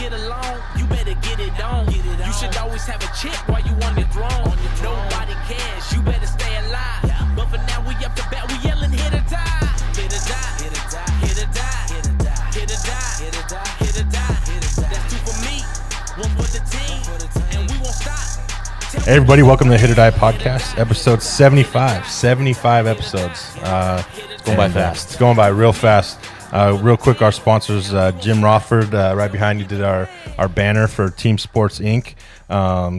get along, you better get it on. You should always have a chick while you on the throne. Nobody cares, you better stay alive. But for now, we up to bat, we yelling hit or die. Hit or die, hit or die, hit or die, hit or die, hit or die, hit or die, hit or die. That's 2 for me, 1 for the team, and we won't stop. Hey everybody, welcome to the HIT.OR.DIE podcast, episode 75. 75 episodes. It's going by fast. It's going by real fast. Real quick, our sponsors, Jim Rothford, right behind you, did our banner for Team Sports Inc.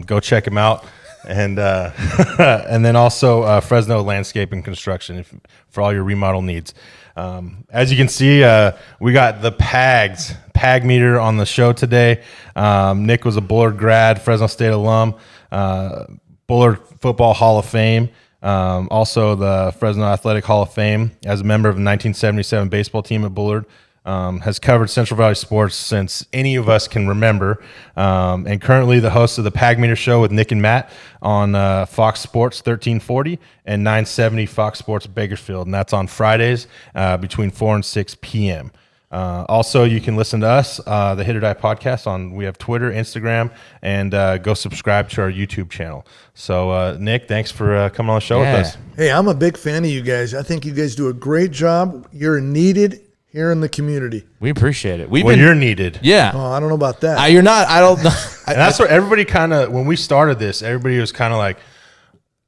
Go check him out. And and then also Fresno Landscape and Construction for all your remodel needs. As you can see, we got the Pagmeter on the show today. Nick was a Bullard grad, Fresno State alum, Bullard Football Hall of Fame, also the Fresno Athletic Hall of Fame as a member of the 1977 baseball team at Bullard. Has covered Central Valley sports since any of us can remember, and currently the host of the Pagmeter Show with Nick and Matt on Fox Sports 1340 and 970 Fox Sports Bakersfield, and that's on Fridays between 4 and 6 p.m. Also, you can listen to us, the HIT.OR.DIE podcast, we have Twitter, Instagram, and go subscribe to our YouTube channel. So, Nick, thanks for coming on the show with us. Hey, I'm a big fan of you guys. I think you guys do a great job. You're needed here in the community. We appreciate it. You're needed. Yeah. Oh, I don't know about that. You're not. I don't know. And that's what everybody kind of, when we started this, everybody was kind of like,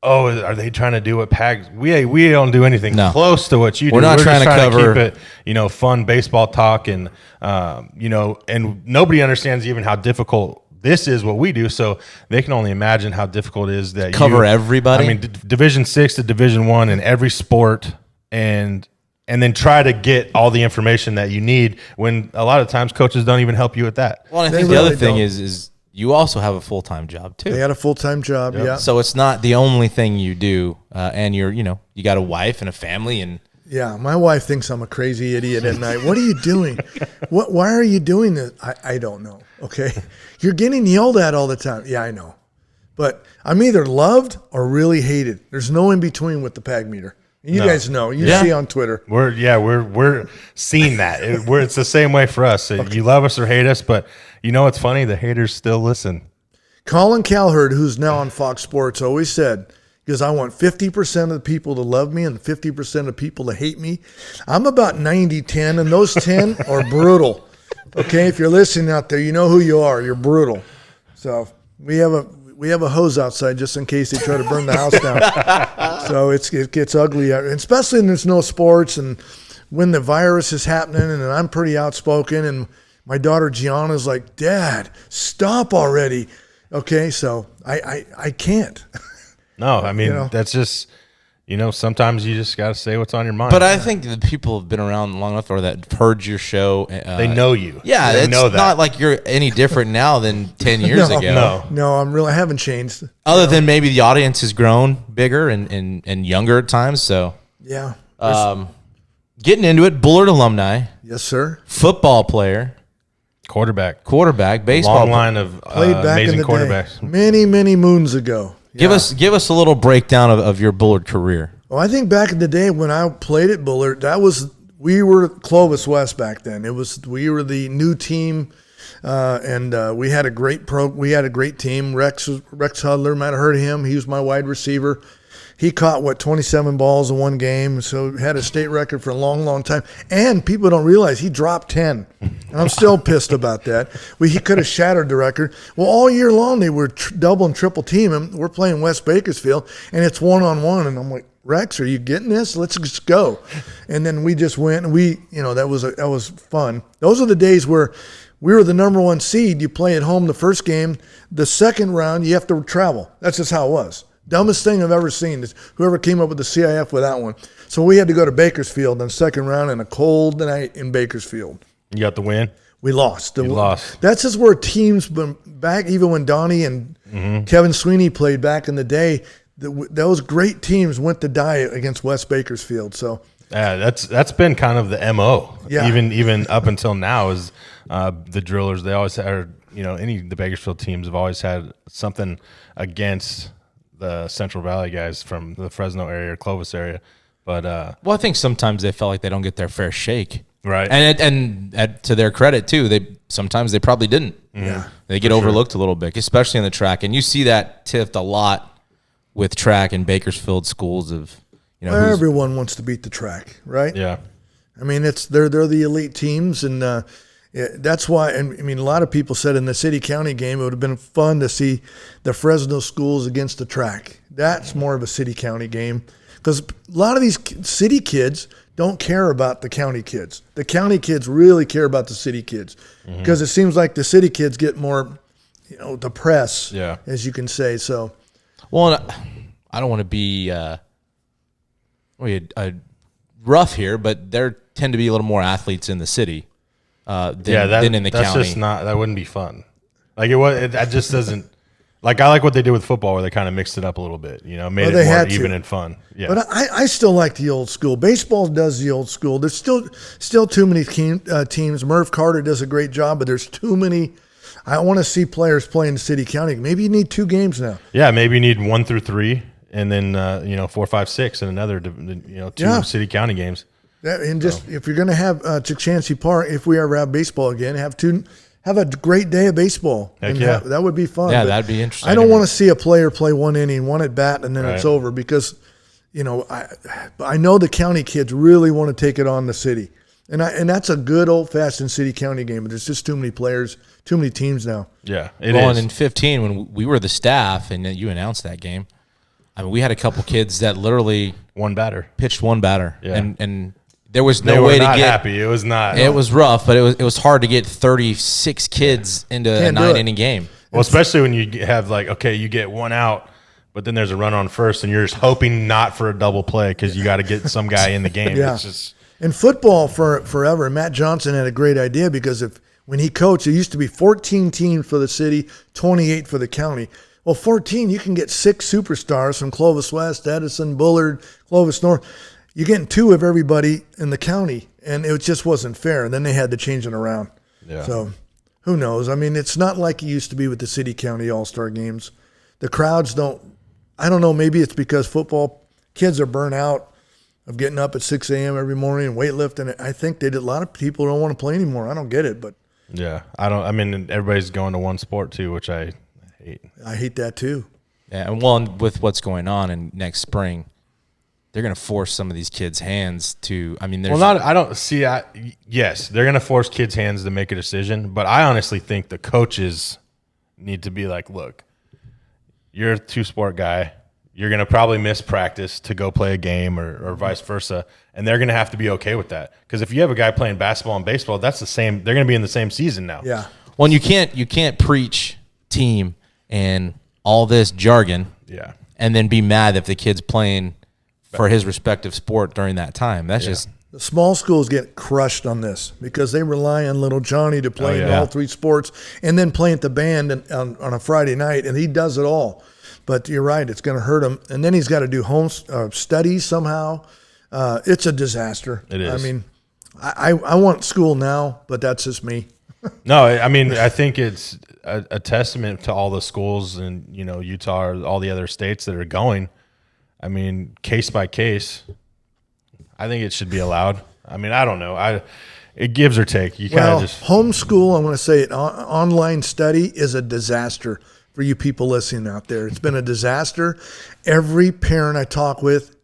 oh, are they trying to do what Pags? We don't do anything close to what you do. We're not trying to cover, keep it, fun baseball talk, and and nobody understands even how difficult this is what we do. So they can only imagine how difficult it is that cover everybody. I mean, Division 6 to Division 1 in every sport, and then try to get all the information that you need when a lot of times coaches don't even help you with that. Well, I think the other thing is you also have a full-time job too. They had a full-time job, yeah. So it's not the only thing you do, and you got a wife and a family, and yeah, my wife thinks I'm a crazy idiot at night. What are you doing? Why are you doing this? I don't know. Okay, you're getting yelled at all the time. Yeah, I know, but I'm either loved or really hated. There's no in between with the Pagmeter. You guys know. You see on Twitter. We're seeing that. It's the same way for us. Okay. You love us or hate us, but you know what's funny? The haters still listen. Colin Cowherd, who's now on Fox Sports, always said, because I want 50% of the people to love me and 50% of people to hate me. I'm about 90-10, and those 10 are brutal. Okay, if you're listening out there, you know who you are. You're brutal. So we have a hose outside just in case they try to burn the house down. So it gets ugly, especially when there's no sports and when the virus is happening. And I'm pretty outspoken, and my daughter Gianna's like, "Dad, stop already." Okay, so I can't. No, I mean that's just sometimes you just got to say what's on your mind. But I think the people have been around long enough or that heard your show. They know you. Yeah, they know that. Not like you're any different now than 10 years ago. No, I haven't changed. Other than maybe the audience has grown bigger and younger at times. So yeah, getting into it, Bullard alumni. Yes, sir. Football player. Quarterback, baseball. Long line of played back amazing in the quarterbacks. Day, many moons ago. Give us a little breakdown of your Bullard career. Well, I think back in the day when I played at Bullard, we were Clovis West back then. We were the new team, and we had a great team. Rex Hudler, might have heard of him. He was my wide receiver. He caught 27 balls in one game, so had a state record for a long, long time. And people don't realize he dropped 10, and I'm still pissed about that. He could have shattered the record. Well, all year long they were double and triple team him. We're playing West Bakersfield, and it's 1-on-1, and I'm like, Rex, are you getting this? Let's just go. And then we just went, and that was fun. Those are the days where we were the number 1 seed. You play at home the first game. The second round, you have to travel. That's just how it was. Dumbest thing I've ever seen is whoever came up with the CIF with that one. So we had to go to Bakersfield in the second round in a cold night in Bakersfield. You got the win? We lost. You lost. That's just where teams back, even when Donnie and Kevin Sweeney played back in the day, those great teams went to die against West Bakersfield. So yeah, that's been kind of the MO. Yeah. Even up until now is the Drillers. They always had, the Bakersfield teams have always had something against the Central Valley guys from the Fresno area or Clovis area. But I think sometimes they felt like they don't get their fair shake. Right. And to their credit too, sometimes they probably didn't. Yeah. They get overlooked a little bit, especially in the track. And you see that tipped a lot with track in Bakersfield schools of, everyone wants to beat the track, right? Yeah. I mean, they're the elite teams, and that's why. And I mean, a lot of people said in the city-county game, it would have been fun to see the Fresno schools against the track. That's more of a city-county game because a lot of these city kids don't care about the county kids. The county kids really care about the city kids because it seems like the city kids get more, the press, as you can say. So, well, I don't want to be rough here, but there tend to be a little more athletes in the city than in the that's county. Just not, that wouldn't be fun. Like that just doesn't. Like I like what they did with football, where they kind of mixed it up a little bit. Made it more even and fun. Yeah. But I still like the old school. Baseball does the old school. There's still too many teams. Merv Carter does a great job, but there's too many. I want to see players play in the city county. Maybe you need 2 games now. Yeah, maybe you need 1 through 3, and then 4, 5, 6, and another 2 city county games. And just if you're going to have Chachansey Park, if we ever have baseball again, have a great day of baseball. Heck yeah. That would be fun. Yeah, that'd be interesting. I don't want to see a player play 1 inning, 1 at bat, and then it's over because, I know the county kids really want to take it on the city. And that's a good old-fashioned city-county game, but there's just too many players, too many teams now. Yeah, it is. And in 15, when we were the staff and you announced that game, I mean, we had a couple kids that literally pitched 1 batter. Yeah. And there was no way to get happy. It was not. It was rough, but it was hard to get 36 kids into a 9-inning game. Well, especially when you have you get 1 out, but then there's a run on first, and you're just hoping not for a double play because you got to get some guy in the game. Yeah. It's just. In football forever, Matt Johnson had a great idea because when he coached, it used to be 14 teams for the city, 28 for the county. Well, 14, you can get 6 superstars from Clovis West, Edison, Bullard, Clovis North. You're getting 2 of everybody in the county, and it just wasn't fair. And then they had to change it around. Yeah. So who knows? I mean, it's not like it used to be with the city-county all-star games. The crowds don't – I don't know, maybe it's because football kids are burnt out of getting up at 6 a.m. every morning and weightlifting. I think a lot of people don't want to play anymore. I don't get it, but yeah, everybody's going to one sport too, which I hate. I hate that too. Yeah, and with what's going on in next spring, they're going to force some of these kids' hands to. I mean, yes, they're going to force kids' hands to make a decision, but I honestly think the coaches need to be like, look, you're a 2-sport guy. You're going to probably miss practice to go play a game or vice versa, and they're going to have to be okay with that. Because if you have a guy playing basketball and baseball, that's the same. They're going to be in the same season now. Yeah. Well, you can't preach team and all this jargon, and then be mad if the kid's playing for his respective sport during that time. That's just the small schools get crushed on this because they rely on little Johnny to play in all 3 sports and then play at the band on a Friday night, and he does it all. But you're right, it's going to hurt him. And then he's got to do home studies somehow. It's a disaster. It is. I mean, I want school now, but that's just me. No, I mean, I think it's a testament to all the schools in Utah or all the other states that are going. I mean, case by case, I think it should be allowed. I mean, I don't know. It gives or take. You kind of just homeschool. I want to say it. Online study is a disaster. For you people listening out there, it's been a disaster. Every parent I talk with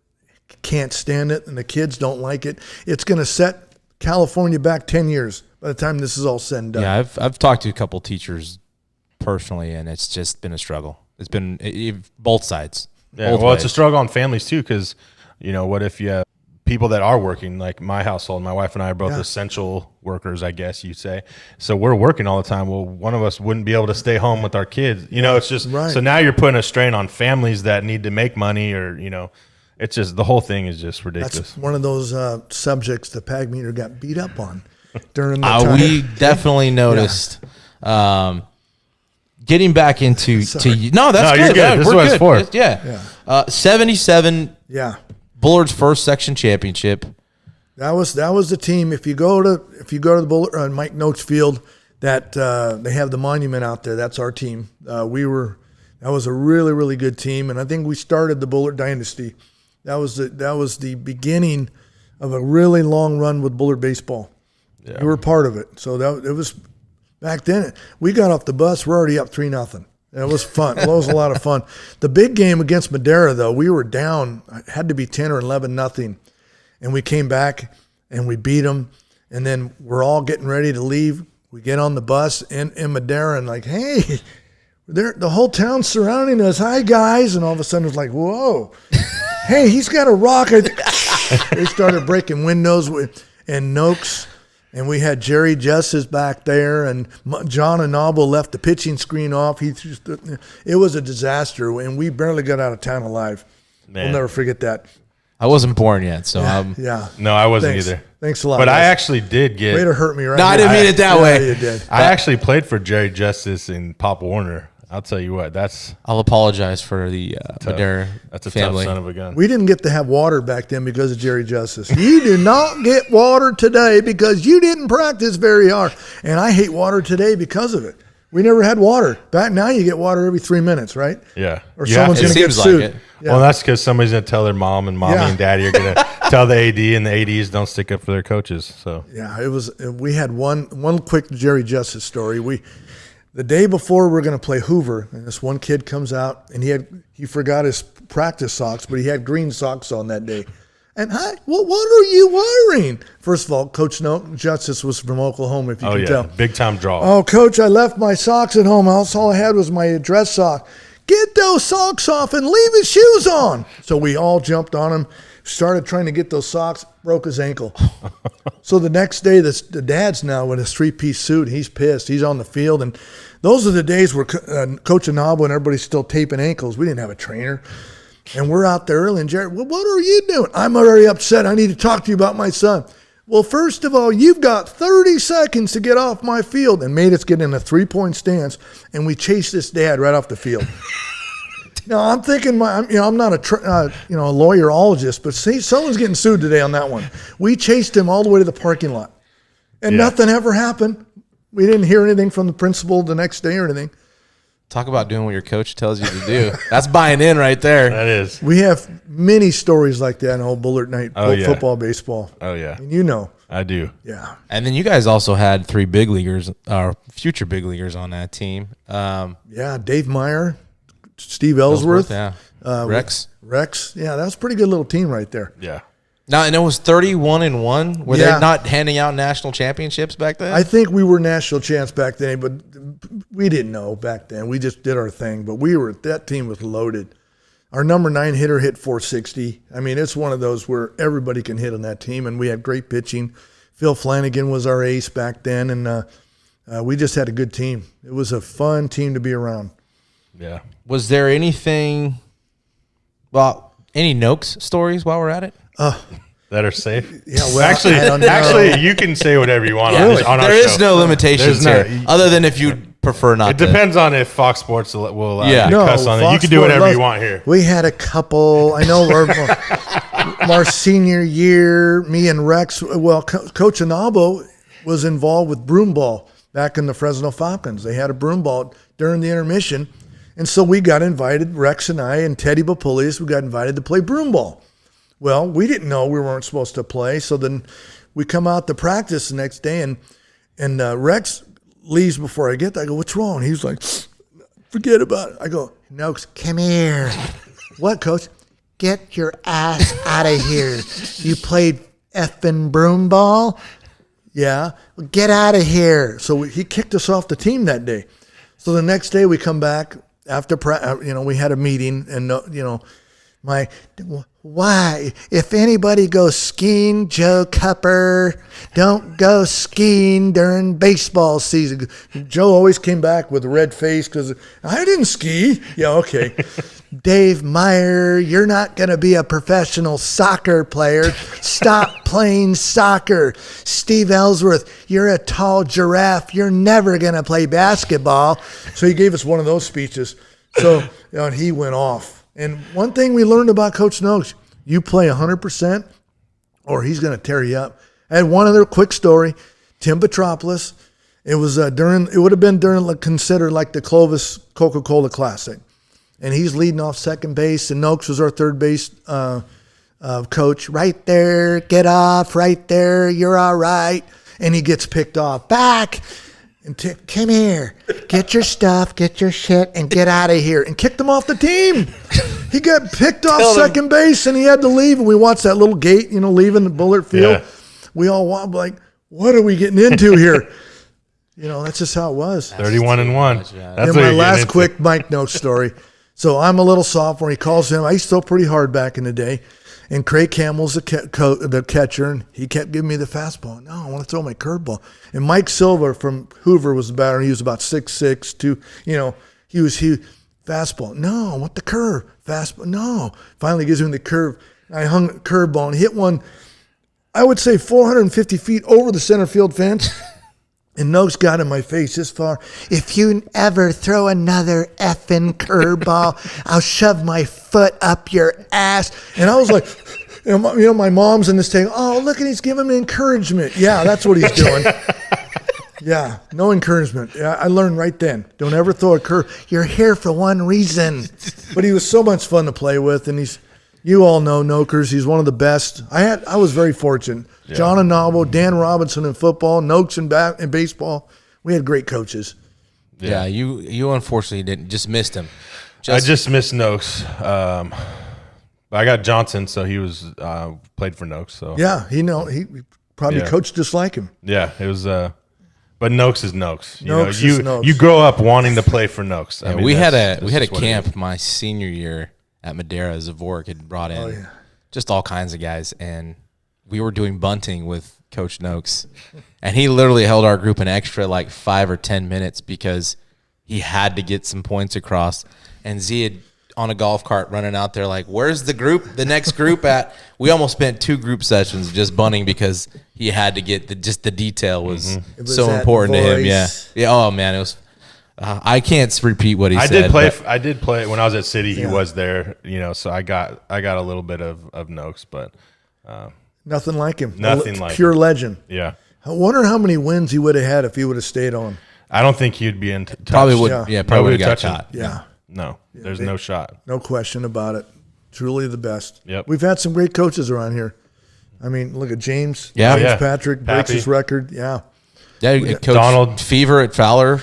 can't stand it, and the kids don't like it. It's going to set California back 10 years by the time this is all said and done. Yeah, I've talked to a couple teachers personally, and it's just been a struggle. It's been both sides. Yeah, well, it's a struggle on families too, because what if you have people that are working, like my household, my wife and I are both essential workers, I guess you say. So we're working all the time. Well, one of us wouldn't be able to stay home with our kids. It's just so now you're putting a strain on families that need to make money, or it's just the whole thing is just ridiculous. That's one of those subjects the Pagmeter got beat up on during the time. We definitely noticed. Getting back into that's good. You're good. Yeah, this is what it's for. Yeah. 77. Yeah. Bullard's first section championship. That was the team. If you go to the Bullard Mike Noakes Field, that they have the monument out there. That's our team. That was a really, really good team, and I think we started the Bullard dynasty. That was the beginning of a really long run with Bullard baseball. Yeah. You were part of it, so it was Back then, we got off the bus, we're already up 3-0. It was fun. It was a lot of fun. The big game against Madera, though, we were down. It had to be 10 or 11-0. And we came back, and we beat them. And then we're all getting ready to leave. We get on the bus in Madera and like, hey, the whole town's surrounding us. Hi, guys. And all of a sudden it's like, whoa. Hey, he's got a rock. They started breaking windows and Noakes. And we had Jerry Justice back there, and John Anabo left the pitching screen off. It was a disaster, and we barely got out of town alive. Man. We'll never forget that. I wasn't born yet, so Yeah. No, I wasn't Thanks. either. Thanks a lot. But guys. I actually did get. Way to hurt me right No, I here. didn't mean it that Yeah, way. you did. I actually played for Jerry Justice and Pop Warner. I'll tell you what, I'll apologize for the Madera that's a family. tough son of a gun. We didn't get to have water back then because of Jerry Justice. You do not get water today because you didn't practice very hard. And I hate water today because of it. We never had water. Back now you get water every 3 minutes, right? Yeah. Or You someone's have going to. to get Seems like sued. it. Yeah. Well, that's because somebody's going to tell their mom, and mommy Yeah. and daddy are going to tell the AD, and the ADs don't stick up for their coaches. So Yeah, it was. We had one quick Jerry Justice story. The day before we're going to play Hoover, and this one kid comes out, and he forgot his practice socks, but he had green socks on that day. And hi, what are you wearing? First of all, Coach Justice was from Oklahoma, if you can tell. big time draw. Oh, Coach, I left my socks at home. All I had was my dress sock. Get those socks off and leave his shoes on. So we all jumped on him, started trying to get those socks, broke his ankle. So the next day, the dad's now in his 3-piece suit. He's pissed. He's on the field. And those are the days where Coach Anabo and everybody's still taping ankles. We didn't have a trainer. And we're out there early. And Jared, well, what are you doing? I'm already upset. I need to talk to you about my son. Well, first of all, you've got 30 seconds to get off my field, and made us get in a 3-point stance, and we chased this dad right off the field. Now, I'm thinking, I'm not a lawyerologist, but see, someone's getting sued today on that one. We chased him all the way to the parking lot, and nothing ever happened. We didn't hear anything from the principal the next day or anything. Talk about doing what your coach tells you to do. That's buying in right there. That is. We have many stories like that in old Bullard night football, baseball. Oh, yeah. And you know. I do. Yeah. And then you guys also had 3 big leaguers, or future big leaguers on that team. Yeah, Dave Meyer, Steve Ellsworth. Yeah. Rex. Yeah, that was a pretty good little team right there. Yeah. Now, and it was 31-1. Were Yeah. they not handing out national championships back then? I think we were national champs back then, but we didn't know back then. We just did our thing, but that team was loaded. Our number 9 hitter hit 460. I mean, it's one of those where everybody can hit on that team, and we had great pitching. Phil Flanagan was our ace back then, and we just had a good team. It was a fun team to be around. Yeah. Was there anything, any Noakes stories while we're at it? That are safe. Yeah, well, actually, I don't know. actually, you can say whatever you want Really? on our There is show. no limitations There's here, other than if you prefer not It to. depends on if Fox Sports will allow Yeah. you to cuss on it. You Fox can do Sports whatever loves- you want here. We had a couple. I know our senior year, me and Rex. Well, Coach Anabo was involved with broom ball back in the Fresno Falcons. They had a broom ball during the intermission, and so we got invited. Rex and I and Teddy Bapulius, we got invited to play broom ball. Well, we didn't know we weren't supposed to play, so then we come out to practice the next day, and Rex leaves before I get there. I go, "What's wrong?" He's like, "Forget about it." I go, "Noakes, come here." "What, Coach?" "Get your ass out of here. You played effing broom ball?" "Yeah." "Well, get out of here." So he kicked us off the team that day. So the next day we come back after we had a meeting, and why? If anybody goes skiing, Joe Cupper, don't go skiing during baseball season. Joe always came back with a red face because I didn't ski. Yeah, okay. Dave Meyer, you're not going to be a professional soccer player. Stop playing soccer. Steve Ellsworth, you're a tall giraffe. You're never going to play basketball. So he gave us one of those speeches. So and he went off. And one thing we learned about Coach Noakes, you play 100% or he's going to tear you up. I had one other quick story. Tim Petropoulos, it would have been during considered like the Clovis Coca-Cola Classic. And he's leading off second base, and Noakes was our third base coach. "Right there, get off, right there, you're all right." And he gets picked off. "Back, and come here, get your stuff, get your shit, and get out of here, and kicked him off the team. He got picked off second base, and he had to leave. And we watched that little gate, leaving the Bullard field. Yeah. We all walked like, what are we getting into here? That's just how it was. 31-1. That's And what my you're last getting quick into. Mike Noakes story. So I'm a little sophomore. He calls him. I used to throw pretty hard back in the day. And Craig Campbell's the catcher, and he kept giving me the fastball. No, I want to throw my curveball. And Mike Silva from Hoover was the batter. He was about 6'6", 2. He was huge. Fastball. No, I want the curve. Fastball. No. Finally gives him the curve. I hung the curveball and hit one, I would say 450 feet over the center field fence. And Noakes got in my face this far. If you ever throw another effing curveball, I'll shove my foot up your ass. And I was like, my mom's in this thing. Oh, look, and he's giving me encouragement. Yeah, that's what he's doing. Yeah, no encouragement. Yeah, I learned right then. Don't ever throw a curve. You're here for one reason. But he was so much fun to play with, and you all know Noakes. He's one of the best. I was very fortunate. Yeah. John Anabo, Dan Robinson in football, Noakes in baseball. We had great coaches. Yeah, you unfortunately just missed him. I just missed Noakes. I got Johnson, so he was played for Noakes. So yeah, he probably coached just like him. Yeah, it was. But Noakes is Noakes. Noakes is Noakes. You grow up wanting to play for Noakes. Yeah, we had a camp my senior year at Madera. Zvork had brought in just all kinds of guys, and we were doing bunting with Coach Noakes, and he literally held our group an extra like 5 or 10 minutes because he had to get some points across. And Z had on a golf cart running out there like, where's the next group at? We almost spent 2 group sessions just bunting because he had to get the detail was so important to him. Yeah. Oh man, it was. I can't repeat what he said. I did play when I was at City. He was there, so I got a little bit of Noakes, but nothing like him. Nothing like pure him. Legend. Yeah. I wonder how many wins he would have had if he would have stayed on. I don't think he'd be in touch. Probably would. Yeah, probably would have got shot. Yeah. No, there's no shot. No question about it. Truly the best. Yep. We've had some great coaches around here. I mean, look at James. Yeah. James Patrick breaks his record. Yeah. Yeah, Coach Donald Fever at Fowler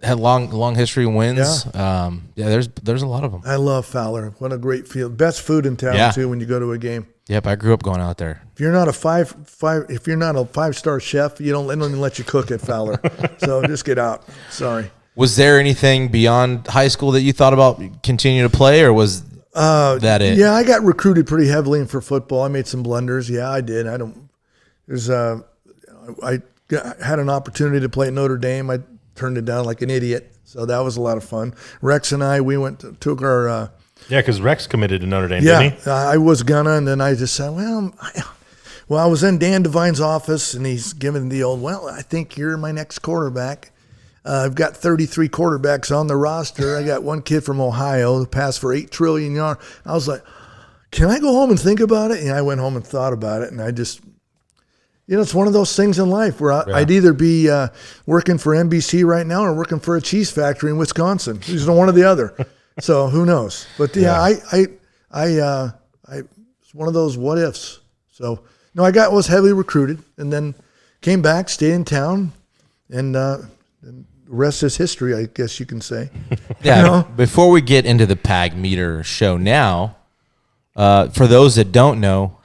had long history of wins. Yeah. There's a lot of them. I love Fowler. What a great field. Best food in town too when you go to a game. Yep, I grew up going out there. If you're not a 5-star chef, they don't even let you cook at Fowler. So just get out. Sorry. Was there anything beyond high school that you thought about continuing to play, or was that it? Yeah, I got recruited pretty heavily for football. I made some blunders. Yeah, I did. I had an opportunity to play at Notre Dame. I turned it down like an idiot. So that was a lot of fun. Rex and I, we took our because Rex committed to Notre Dame, didn't he? I was gonna, and then I just said, well, I was in Dan Devine's office, and he's giving the old, I think you're my next quarterback. I've got 33 quarterbacks on the roster. I got one kid from Ohio who passed for 8 trillion yards. I was like, can I go home and think about it? And I went home and thought about it, and I just, it's one of those things in life where I'd either be working for NBC right now or working for a cheese factory in Wisconsin. There's one or the other. So who knows? But I it's one of those what ifs. So no, was heavily recruited, and then came back, stayed in town, and the rest is history, I guess you can say. Yeah. Before we get into the Pagmeter Show now, for those that don't know,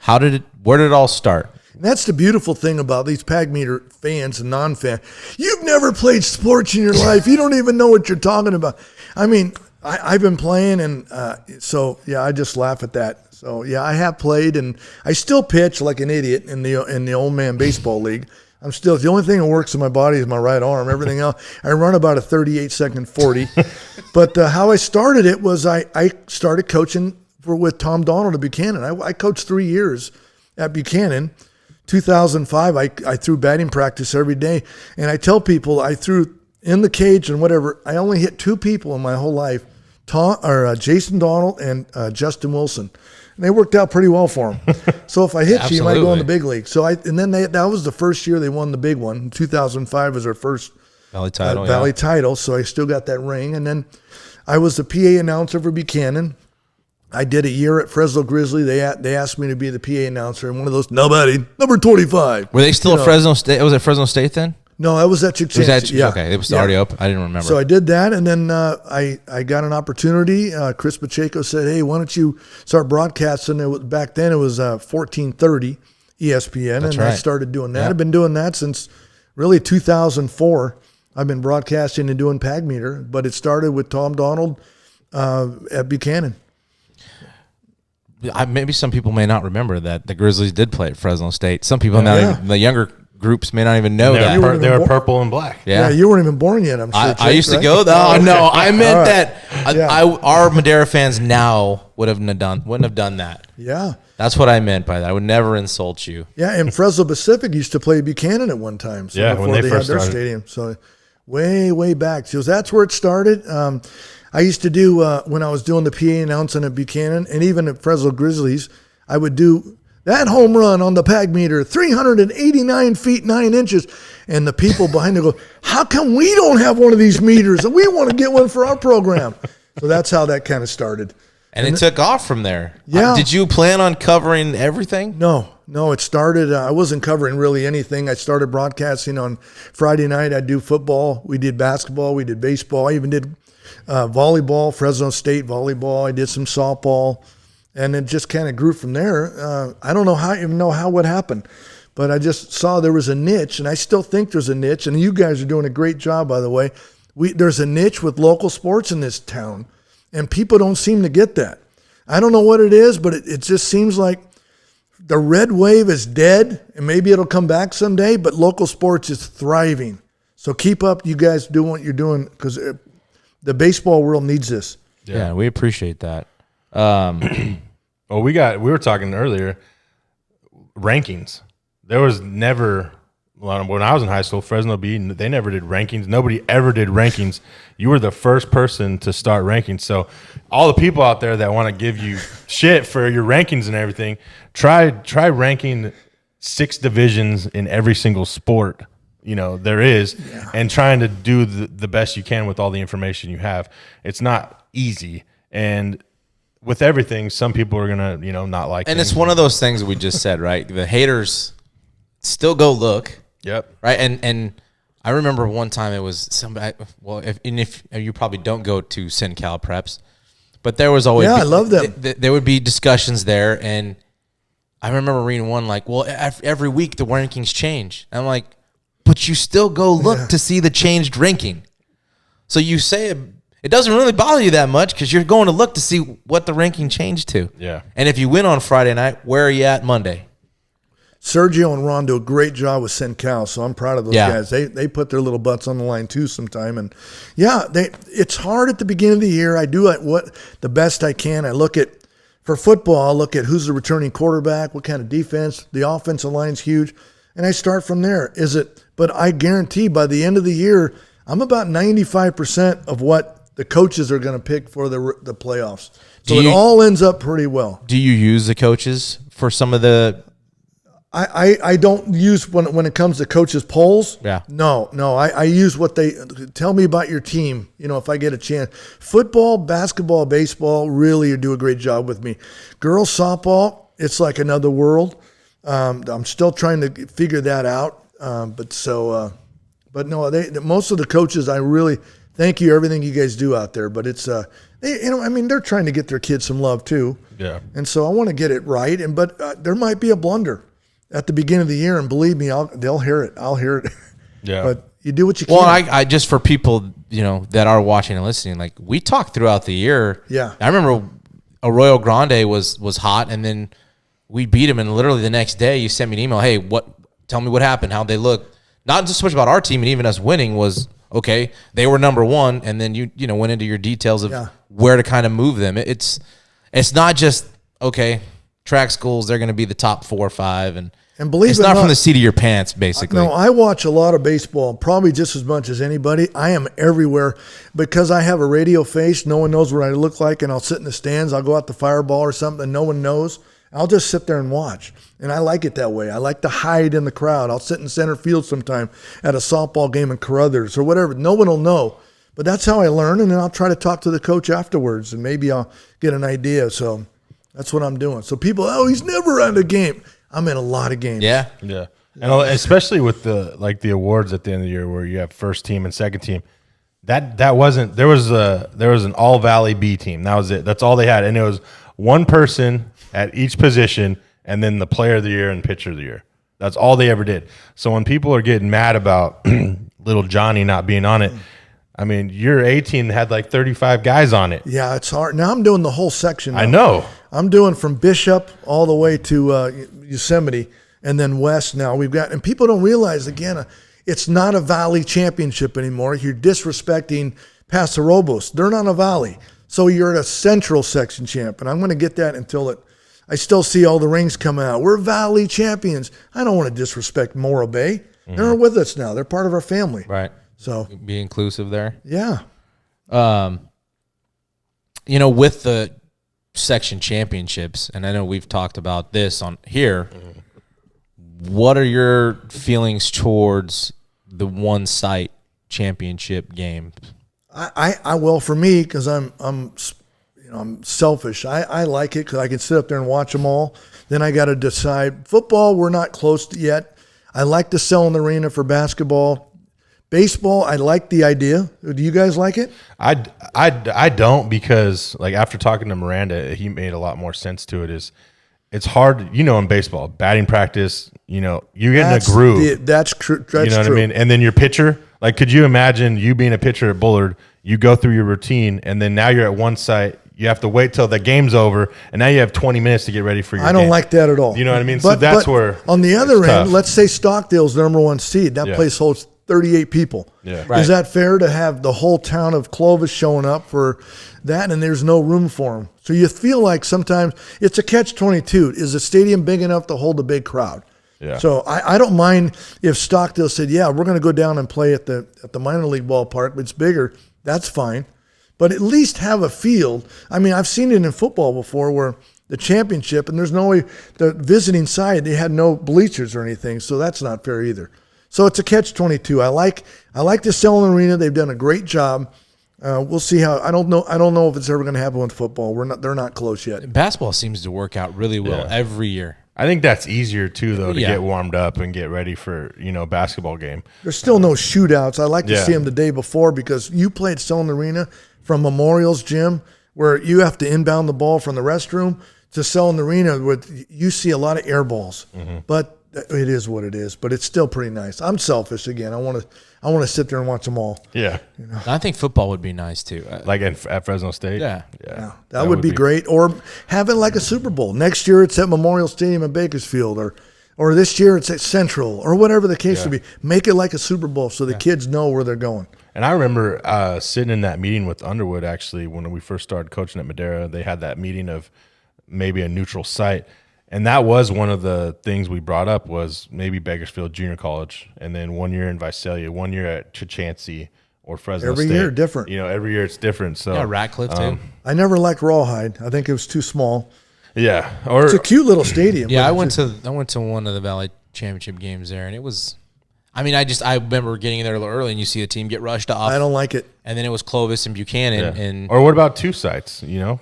where did it all start? And that's the beautiful thing about these Pagmeter fans and non-fans. You've never played sports in your life. You don't even know what you're talking about. I mean, I've been playing, and I just laugh at that. So yeah, I have played, and I still pitch like an idiot in the old man baseball league. I'm still, the only thing that works in my body is my right arm. Everything else, I run about a 38-second 40. But how I started it was I started coaching with Tom Donald at Buchanan. I coached 3 years at Buchanan. 2005, I threw batting practice every day. And I tell people I threw in the cage and whatever. I only hit 2 people in my whole life, Jason Donald and Justin Wilson. And they worked out pretty well for him. So if I hit you, you might go in the big league. So that was the first year they won the big one. 2005 was their first Valley title. Valley title. So I still got that ring. And then I was the PA announcer for Buchanan. I did a year at Fresno Grizzly. They asked me to be the PA announcer, and one of those, number 25. Were they still at Fresno State? Was it Fresno State then? No, that was at Chick-Chin. Yeah. Okay, it was already up. I didn't remember. So I did that, and then I got an opportunity. Chris Pacheco said, "Hey, why don't you start broadcasting?" Back then it was 1430 ESPN, That's and right. I started doing that. Yep. I've been doing that since really 2004. I've been broadcasting and doing Pagmeter, but it started with Tom Donald at Buchanan. Maybe some people may not remember that the Grizzlies did play at Fresno State. Some people, the younger groups may not even know that. They were purple and black. Yeah, you weren't even born yet, I'm sure. I used to go, though. Oh, no, I meant that. Our Madera fans now wouldn't have done that. Yeah. That's what I meant by that. I would never insult you. Yeah, and Fresno Pacific used to play Buchanan at one time. So before when they had first their started. stadium. So way back. So that's where it started. I used to do, when I was doing the PA announcing at Buchanan and even at Fresno Grizzlies, I would do that home run on the Pagmeter, 389 feet 9 inches. And the people behind it go, how come we don't have one of these meters? And we want to get one for our program. So that's how that kind of started. And it took off from there. Yeah. Did you plan on covering everything? No, it started, I wasn't covering really anything. I started broadcasting on Friday night. I'd do football. We did basketball. We did baseball. I even did volleyball, Fresno State volleyball. I did some softball. And it just kind of grew from there. I don't even know how what happened, but I just saw there was a niche, and I still think there's a niche. And you guys are doing a great job, by the way. There's a niche with local sports in this town, and people don't seem to get that. I don't know what it is, but it just seems like the red wave is dead, and maybe it'll come back someday, but local sports is thriving. So keep up, you guys doing what you're doing, because the baseball world needs this. Yeah, we appreciate that. Well, we were talking earlier, rankings. There was never, when I was in high school, Fresno B, they never did rankings. Nobody ever did rankings. You were the first person to start rankings. So all the people out there that want to give you shit for your rankings and everything, try ranking 6 divisions in every single sport there is, and trying to do the best you can with all the information you have. It's not easy. And with everything, some people are gonna, not like. And things. it's one of those things we just said, right? The haters still go look. Yep. Right. And I remember one time it was somebody. Well, if you probably don't go to SinCal preps, but there was always I love them. There would be discussions there, and I remember reading one like, well, every week the rankings change. And I'm like, but you still go look to see the changed ranking. So you say it doesn't really bother you that much because you're going to look to see what the ranking changed to. Yeah. And if you win on Friday night, where are you at Monday? Sergio and Ron do a great job with SinCal, so I'm proud of those guys. They put their little butts on the line too sometime. And it's hard at the beginning of the year. I do the best I can. I look at, for football, I'll look at who's the returning quarterback, what kind of defense, the offensive line's huge, and I start from there. But I guarantee by the end of the year, I'm about 95% of what the coaches are going to pick for the playoffs. So it all ends up pretty well. Do you use the coaches for some of the? I don't use when it comes to coaches' polls. Yeah. No. I use what they tell me about your team. If I get a chance. Football, basketball, baseball really do a great job with me. Girls softball, it's like another world. I'm still trying to figure that out. But no, most of the coaches, I really thank you everything you guys do out there. But it's they're trying to get their kids some love too. Yeah. And so I want to get it right. But there might be a blunder at the beginning of the year, and believe me, they'll hear it. I'll hear it. Yeah. But you do what you can. Well, I just for people that are watching and listening, like we talked throughout the year. Yeah. I remember Arroyo Grande was hot, and then we beat him, and literally the next day you sent me an email. Hey, tell me what happened, how'd they look? Not just so much about our team and even us winning was, okay, they were number one, and then you went into your details of where to kind of move them. It's not just, okay, track schools, they're going to be the top 4 or 5, and believe it's it or not from not, the seat of your pants, basically. No, I watch a lot of baseball, probably just as much as anybody. I am everywhere because I have a radio face. No one knows what I look like, and I'll sit in the stands. I'll go out to Fireball or something, and no one knows. I'll just sit there and watch, and I like it that way. I like to hide in the crowd. I'll sit in center field sometime at a softball game in Carruthers or whatever. No one will know, but that's how I learn, and then I'll try to talk to the coach afterwards, and maybe I'll get an idea. So that's what I'm doing. So people, he's never at a game. I'm in a lot of games. Yeah. Yeah. And especially with the awards at the end of the year where you have first team and second team. That wasn't there was an all Valley B team. That was it. That's all they had. And it was one person at each position and then the player of the year and pitcher of the year. That's all they ever did. So when people are getting mad about little Johnny not being on it, I mean, your A team had like 35 guys on it. Yeah, it's hard. Now I'm doing the whole section. Now. I know. I'm doing from Bishop all the way to Yosemite and then west now. And people don't realize, again, it's not a Valley championship anymore. You're disrespecting Paso Robles. They're not a Valley. So you're at a central section champ. And I'm going to get that until I still see all the rings coming out. We're Valley champions. I don't want to disrespect Morro Bay. Mm-hmm. They're with us now. They're part of our family. Right. So be inclusive there. Yeah. With the section championships, and I know we've talked about this on here, what are your feelings towards the one site championship game? Well, for me, because I'm selfish. I like it because I can sit up there and watch them all. Then I got to decide. Football, we're not close to yet. I like to sell in the arena for basketball. Baseball, I like the idea. Do you guys like it? I don't, because like after talking to Miranda, he made a lot more sense to it. It's hard, in baseball, batting practice, you get in a groove. That's true. You know what I mean? And then your pitcher, like, could you imagine you being a pitcher at Bullard, you go through your routine, and then now you're at one site, you have to wait till the game's over, and now you have 20 minutes to get ready for your game. I don't like that at all. You know what I mean? So that's where on the other end, tough. let's say Stockdale's the number one seed. That place holds 38 people. Yeah. Right. Is that fair to have the whole town of Clovis showing up for that, and there's no room for them? So you feel like sometimes it's a catch-22. Is the stadium big enough to hold a big crowd? Yeah. So I don't mind if Stockdale said, yeah, we're going to go down and play at the minor league ballpark. It's bigger. That's fine. But at least have a field. I mean, I've seen it in football before where the championship, and there's no way, the visiting side, they had no bleachers or anything, so that's not fair either. So it's a catch-22. I like the Selling Arena. They've done a great job. We'll see how. I don't know if it's ever going to happen with football. They're not close yet. Basketball seems to work out really well every year. I think that's easier too, though, to get warmed up and get ready for a basketball game. There's still no shootouts. I like to see them the day before, because you played Selling Arena from Memorial's gym, where you have to inbound the ball from the restroom to Selling Arena. You see a lot of air balls, but it is what it is. But it's still pretty nice. I'm selfish again. I want to sit there and watch them all. Yeah. I think football would be nice too. Like at Fresno State? Yeah. That would be great. Or have it like a Super Bowl. Next year it's at Memorial Stadium in Bakersfield, or this year it's at Central, or whatever the case would be. Make it like a Super Bowl so the kids know where they're going. And I remember sitting in that meeting with Underwood, actually, when we first started coaching at Madera. They had that meeting of maybe a neutral site. And that was one of the things we brought up, was maybe Bakersfield Junior College, and then 1 year in Visalia, 1 year at Chachansey or Fresno State. Every year different. Every year it's different. So Ratcliffe too. I never liked Rawhide. I think it was too small. Yeah. It's a cute little stadium. Yeah, I went to one of the Valley Championship games there, and it was. I mean, I remember getting there a little early, and you see a team get rushed off. I don't like it. And then it was Clovis and Buchanan, and or what about two sites? Yeah.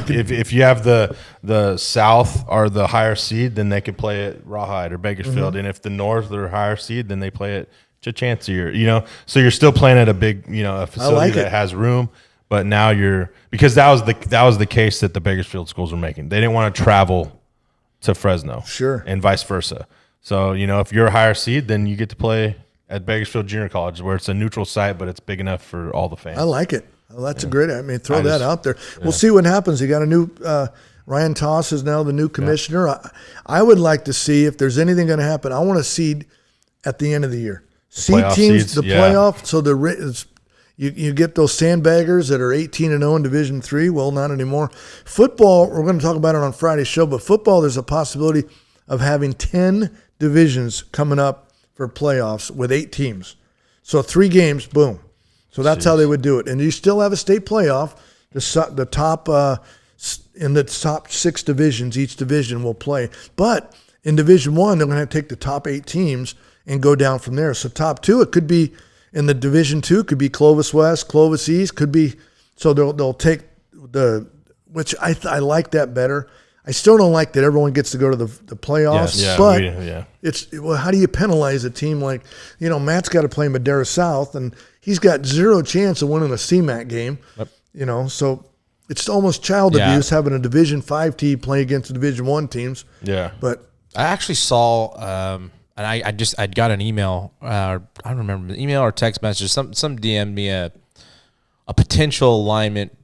If you have the South are the higher seed, then they could play at Rawhide or Bakersfield, and if the North are higher seed, then they play at Chachansey, or so you're still playing at a big a facility that has room. But now because that was the case that the Bakersfield schools were making. They didn't want to travel to Fresno, and vice versa. So if you're a higher seed, then you get to play at Bakersfield Junior College, where it's a neutral site, but it's big enough for all the fans. I like it. Well, that's a great. I mean, throw that out there. We'll see what happens. You got a new Ryan Toss is now the new commissioner. I would like to see if there's anything going to happen. I want to seed at the end of the year. Seed teams, seeds, the playoff. So you get those sandbaggers that are 18-0 in Division III. Well, not anymore. Football, we're going to talk about it on Friday's show. But football, there's a possibility of having 10 divisions coming up for playoffs with 8 teams. So 3 games, boom. So that's how they would do it. And you still have a state playoff. The top in the top 6 divisions, each division will play. But in Division I, they're going to take the top 8 teams and go down from there. So top 2, it could be in the Division II, could be Clovis West, Clovis East, could be. So they'll take which I like that better. I still don't like that everyone gets to go to the playoffs. Yeah, but how do you penalize a team like, Matt's got to play Madera South, and he's got zero chance of winning a CMAC game. Yep. So it's almost child abuse having a Division 5 team play against the Division 1 teams. Yeah. But I actually saw, and I'd got an email, I don't remember, email or text message. Some DM'd me a potential alignment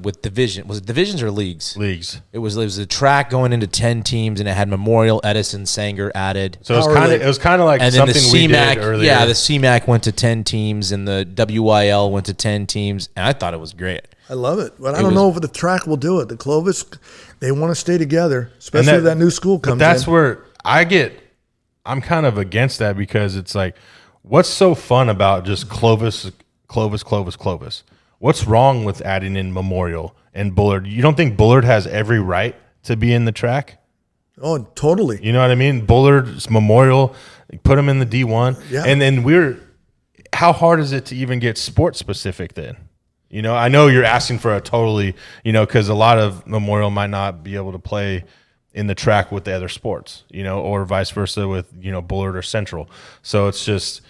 with division. Was it divisions or leagues? Leagues. It was a track going into 10 teams, and it had Memorial, Edison, Sanger added. So it was kind of like and something then we did earlier. Yeah, the CMAC went to 10 teams, and the WYL went to 10 teams, and I thought it was great. I love it. But I don't know if the track will do it. The Clovis, they want to stay together, especially if that new school comes in. That's where I'm kind of against that, because it's like, what's so fun about just Clovis? What's wrong with adding in Memorial and Bullard? You don't think Bullard has every right to be in the track? Oh, totally. You know what I mean? Bullard's Memorial, put him in the D1. Yeah. And then how hard is it to even get sports specific then? I know you're asking for a totally, because a lot of Memorial might not be able to play in the track with the other sports, or vice versa with, Bullard or Central. So it's just,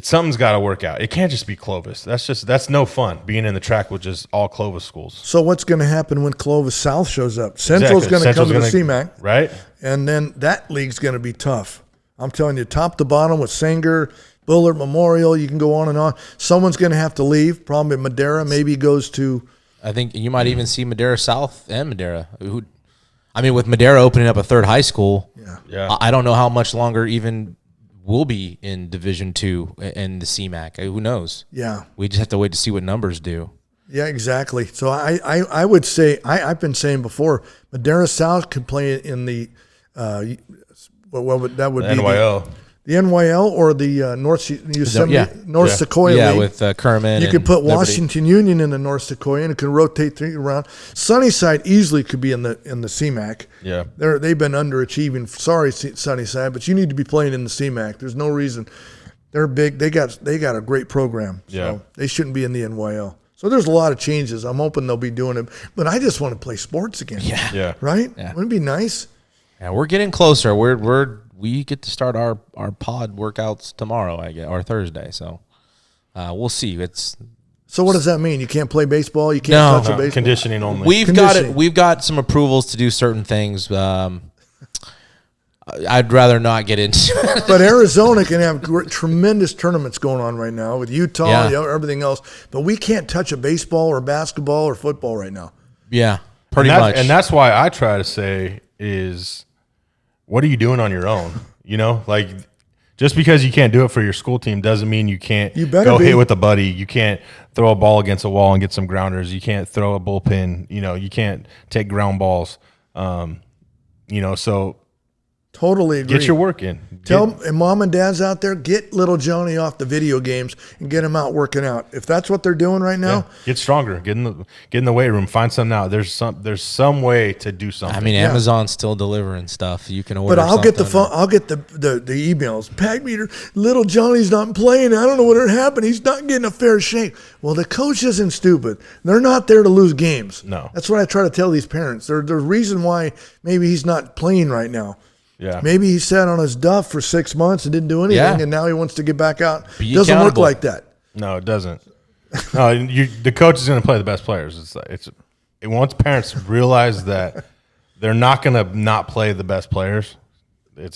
something's got to work out. It can't just be Clovis. That's no fun, being in the track with just all Clovis schools. So what's going to happen when Clovis South shows up? Central's going to come to the CMAC. Right. And then that league's going to be tough. I'm telling you, top to bottom with Sanger, Bullard, Memorial, you can go on and on. Someone's going to have to leave. Probably Madera maybe goes to. I think you might even see Madera South and Madera. With Madera opening up a third high school, Yeah. I don't know how much longer even we'll be in Division 2 and the CMAC. Who knows? Yeah. We just have to wait to see what numbers do. Yeah, exactly. So I would say, I've been saying before, Madera South could play in the, what would that would The be? NYL. The NYL or the North Sequoia Yeah, League. with Kerman. You could put Liberty. Washington Union in the North Sequoia, and it can rotate things around. Sunnyside easily could be in the CMAC. Yeah. They've been underachieving. Sorry, Sunnyside, but you need to be playing in the CMAC. There's no reason. They're big. They got a great program. Yeah. So they shouldn't be in the NYL. So there's a lot of changes. I'm hoping they'll be doing it. But I just want to play sports again. Yeah. Right? Yeah. Wouldn't it be nice? Yeah, we're getting closer. We get to start our pod workouts tomorrow, I guess, or Thursday. So we'll see. So what does that mean? You can't play baseball? You can't touch a baseball? Conditioning only. We've got some approvals to do certain things. I'd rather not get into it. But Arizona can have tremendous tournaments going on right now with Utah, everything else. But we can't touch a baseball or basketball or football right now. Yeah, pretty much. And that's why I try to say is, what are you doing on your own? Like, just because you can't do it for your school team doesn't mean you can't go hit with a buddy. You can't throw a ball against a wall and get some grounders. You can't throw a bullpen. You can't take ground balls. So totally agree. get your work in. And mom and dad's out there, get little Johnny off the video games and get him out working out. If that's what they're doing right now, get stronger. Get in the weight room. Find something out. There's some way to do something. Amazon's still delivering stuff. You can order. But I'll get the phone. I'll get the emails. Pagmeter, little Johnny's not playing. I don't know what happened. He's not getting a fair shake. Well, the coach isn't stupid. They're not there to lose games. No. That's what I try to tell these parents. There's a reason why maybe he's not playing right now. Yeah. Maybe he sat on his duff for 6 months and didn't do anything, and now he wants to get back out. Be Doesn't work accountable. like that. No, it doesn't. No, the coach is going to play the best players. Once parents realize that they're not going to not play the best players, I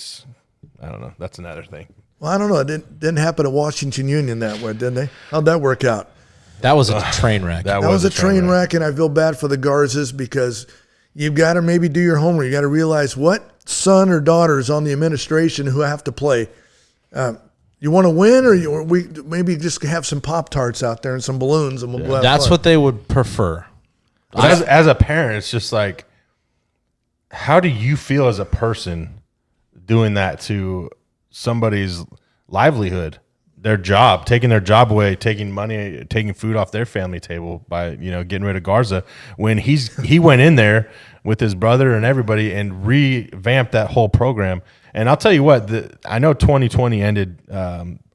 don't know. That's another thing. Well, I don't know. It didn't happen at Washington Union that way, didn't they? How'd that work out? That was a train wreck. That was a train wreck, and I feel bad for the Garzas because you've got to maybe do your homework. You got to realize what son or daughters on the administration who have to play. You want to win, or we maybe just have some Pop-Tarts out there and some balloons, and we'll have That's fun. what they would prefer. As a parent, it's just like, how do you feel as a person doing that to somebody's livelihood, their job, taking their job away, taking money, taking food off their family table by getting rid of Garza, when he went in there with his brother and everybody and revamped that whole program. And I'll tell you what, I know 2020 ended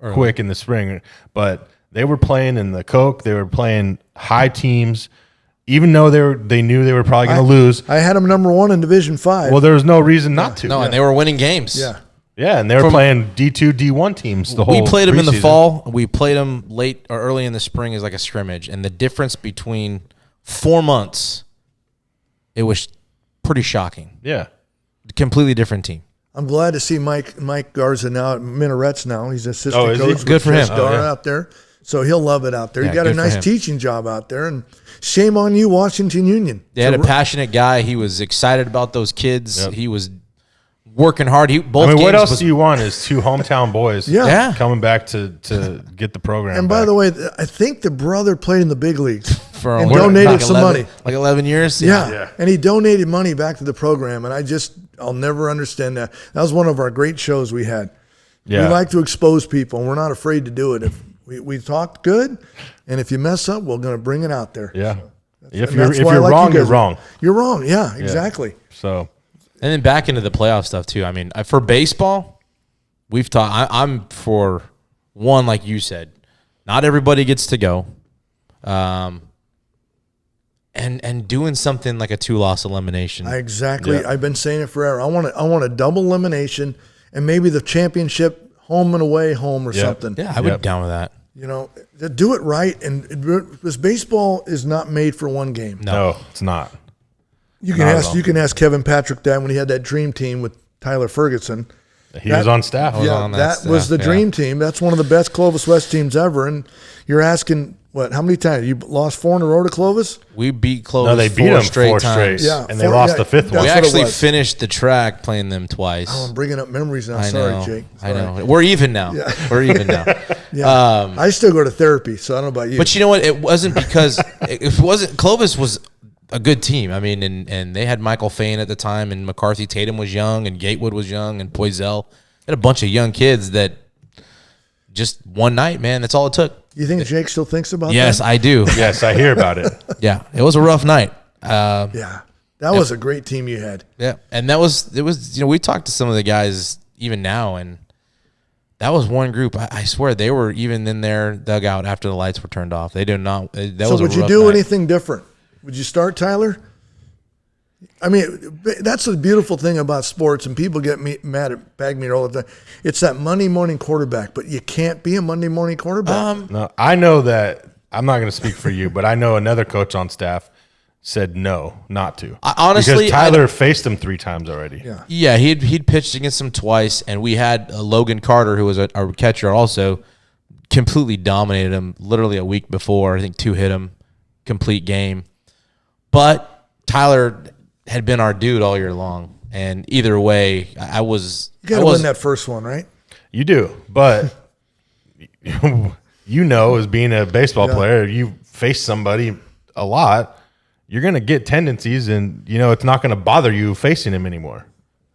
quick in the spring, but they were playing in the Coke. They were playing high teams. even though they knew they were probably going to lose. I had them number 1 in Division 5. Well, there was no reason not to. No, and they were winning games. Yeah. Yeah, and they were playing D2, D1 teams the whole We played them in the preseason. fall. We played them late or early in the spring as like a scrimmage. And the difference between 4 months, it was pretty shocking. Yeah. Completely different team. I'm glad to see Mike Garza now at Minarets now. He's assistant is he? coach. Good for him. Out there. So he'll love it out there. Yeah, He got a good for nice him. teaching job out there. And shame on you, Washington Union. They had a passionate guy. He was excited about those kids. Yep. He was working hard. What else do you want is 2 hometown boys Yeah. coming back to get the program And by back. the way, I think the brother played in the big leagues for and like donated some 11 money. Like 11 years? Yeah. And he donated money back to the program. And I'll never understand that. That was one of our great shows we had. Yeah. We like to expose people, and we're not afraid to do it. If we talked good, and if you mess up, we're going to bring it out there. Yeah. If And you're that's why I wrong, like you you're guys. wrong. You're wrong. Yeah, exactly. So And then back into the playoff stuff too. I mean, for baseball, we've talked. I'm for one, like you said, not everybody gets to go, and doing something like a 2-loss elimination. Exactly. I've been saying it forever. I want a double elimination, and maybe the championship home and away home or something. I would be down with that. You know, to do it right, and because baseball is not made for one game. no, it's not. You can Not at ask all. you can ask Kevin Patrick that when he had that dream team with Tyler Ferguson. He was on staff. on that that was the staff, dream team. That's one of the best Clovis West teams ever. And you're asking how many times you lost 4 in a row to Clovis? We beat Clovis. No, they beat 4 them straight 4 times. straight. Yeah, And they 4 lost the 5th that's one. We what it actually was. finished the track playing them twice. Oh, I'm bringing up memories now. I Sorry, know, Jake. I Sorry. know. We're even now. We're even now. Yeah. I still go to therapy, so I don't know about you. But you know what? It wasn't because if it wasn't Clovis was a good team. I mean, and they had Michael Fain at the time, and McCarthy Tatum was young, and Gatewood was young, and Poisel. They had a bunch of young kids that just one night, man. That's all it took. You think Jake still thinks about Yes, that? I do. Yes, I hear about it. Yeah, it was a rough night. Yeah. That was a great team you had. Yeah, and it was. We talked to some of the guys even now, and that was one group. I swear they were even in their dugout after the lights were turned off. They did not. That So was a would you rough do night. anything different? Would you start Tyler? I mean, that's the beautiful thing about sports, and people get mad at Pagmeter all the time. It's that Monday morning quarterback, but you can't be a Monday morning quarterback. No, I know that. I'm not going to speak for you, but I know another coach on staff said no, not to. Honestly, because Tyler faced him 3 times already. Yeah. Yeah, he'd pitched against them twice, and we had Logan Carter, who was our catcher, also completely dominated him. Literally a week before, I think 2 hit him, complete game. But Tyler had been our dude all year long, and either way, I was. You got to win that first one, right? You do, but as being a baseball player, you face somebody a lot. You're going to get tendencies, and it's not going to bother you facing him anymore.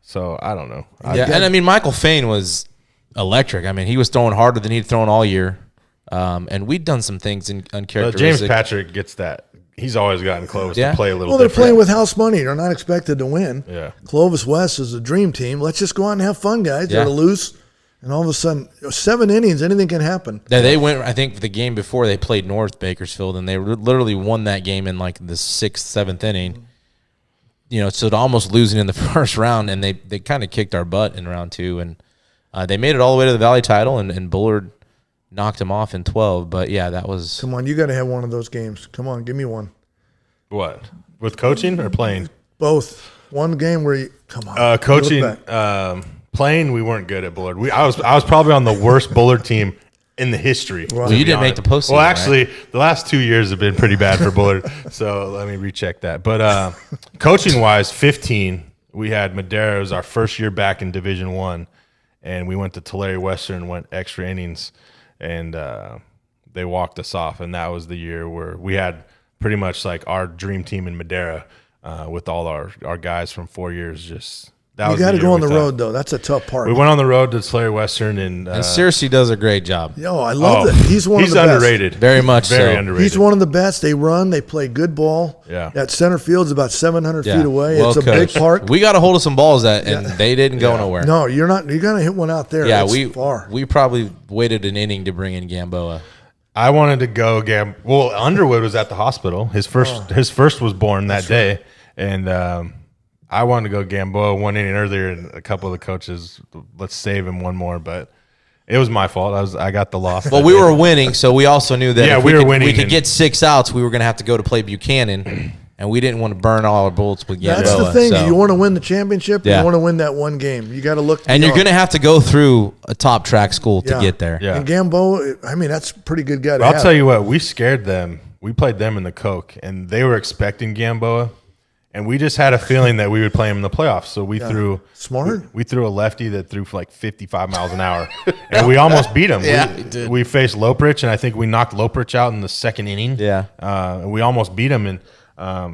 So I don't know. And I mean, Michael Fain was electric. I mean, he was throwing harder than he'd thrown all year, and we'd done some things uncharacteristic. James Patrick gets that. He's always gotten Clovis to play a little. Well, they're different. playing with house money. They're not expected to win. Yeah. Clovis West is a dream team. Let's just go out and have fun, guys. Yeah. They're loose, and all of a sudden, 7 innings, anything can happen. They went, I think, the game before they played North Bakersfield, and they literally won that game in like the 6th, 7th inning. So to almost losing in the first round, and they kind of kicked our butt in round 2, and they made it all the way to the Valley title, and Bullard knocked him off in 12. But yeah, that was. Come on, you got to have one of those games. Come on, give me one. What, with coaching or playing? Both. One game where you come on. Coaching, look back. playing, we weren't good at Bullard. I was probably on the worst Bullard team in the history. Well, you didn't make the postseason. Well, actually, right? the last 2 years have been pretty bad for Bullard. So let me recheck that. But coaching wise, 15. We had Madera. It was our first year back in Division I, and we went to Tulare Western and went extra innings, and they walked us off. And that was the year where we had pretty much like our dream team in Madera with all our guys from 4 years. Just that You was got to the go year on the we thought. road, though. That's a tough part. We went on the road to Tulare Western, and Searcy does a great job. Yo, I love that. He's one of the underrated. best. Very much Very so. underrated. He's one of the best. They run. They play good ball. Yeah. That center field's about 700 Yeah. feet away. Well it's a big coached. park. We got a hold of some balls and they didn't go nowhere. No, you're not. You're gonna hit one out there. Yeah, It's far. we probably waited an inning to bring in Gamboa. I wanted to go Well, Underwood was at the hospital. His first was born that day, and I wanted to go Gamboa 1 inning earlier, and a couple of the coaches, let's save him one more, but it was my fault. I got the loss. Well, we were winning, so we also knew that if we were winning. We could get 6 outs. We were going to have to go to play Buchanan, and we didn't want to burn all our bullets with Gamboa. That's the thing. So. You want to win the championship. Yeah. You want to win that one game. You got to look. And you're going to have to go through a top track school to get there. Yeah. And Gamboa, I mean, that's a pretty good guy to I'll have. tell you what, we scared them. We played them in the Coke, and they were expecting Gamboa, and we just had a feeling that we would play him in the playoffs. So we threw smart. We threw a lefty that threw for like 55 miles an hour, and we almost beat him. We faced Loprich, and I think we knocked Loprich out in the second inning. Yeah, and we almost beat him. And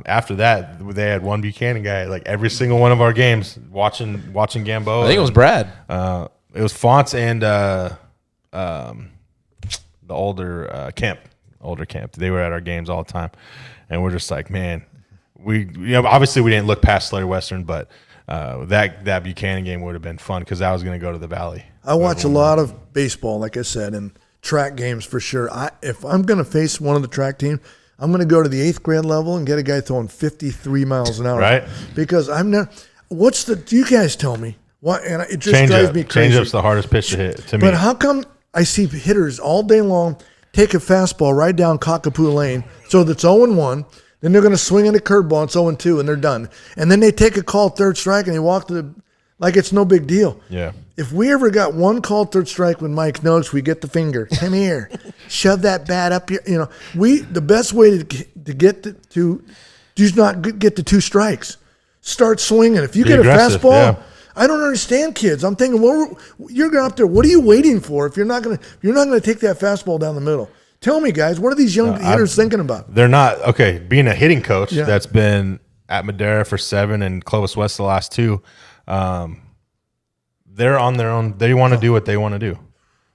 after that, they had one Buchanan guy like every single one of our games watching Gamboa. I think it was Brad. It was Fonts and the older Kemp. They were at our games all the time, and we're just like, man. Obviously we didn't look past Slater Western, but that Buchanan game would have been fun because I was going to go to the Valley. I watch a lot of baseball, like I said, and track games for sure. If I'm going to face one of the track teams, I'm going to go to the 8th grade level and get a guy throwing 53 miles an hour. Right. Because I'm not. Do you guys tell me? What? And it just drives me crazy. Change-up's the hardest pitch to hit to me. But how come I see hitters all day long take a fastball right down Cockapoo Lane so that's 0-1. Then they're going to swing in a curveball, it's 0-2, and they're done. And then they take a called third strike and they walk like it's no big deal. Yeah. If we ever got one called third strike with Mike Noakes, we get the finger. Come here, shove that bat up here. The best way to get to do not get to 2 strikes. Start swinging. If you get a fastball, I don't understand kids. I'm thinking, well, you're going up there. What are you waiting for if you're not going to take that fastball down the middle? Tell me, guys, what are these young hitters thinking about? They're not okay. Being a hitting coach that's been at Madera for 7 and Clovis West the last 2, they're on their own. They want to do what they want to do.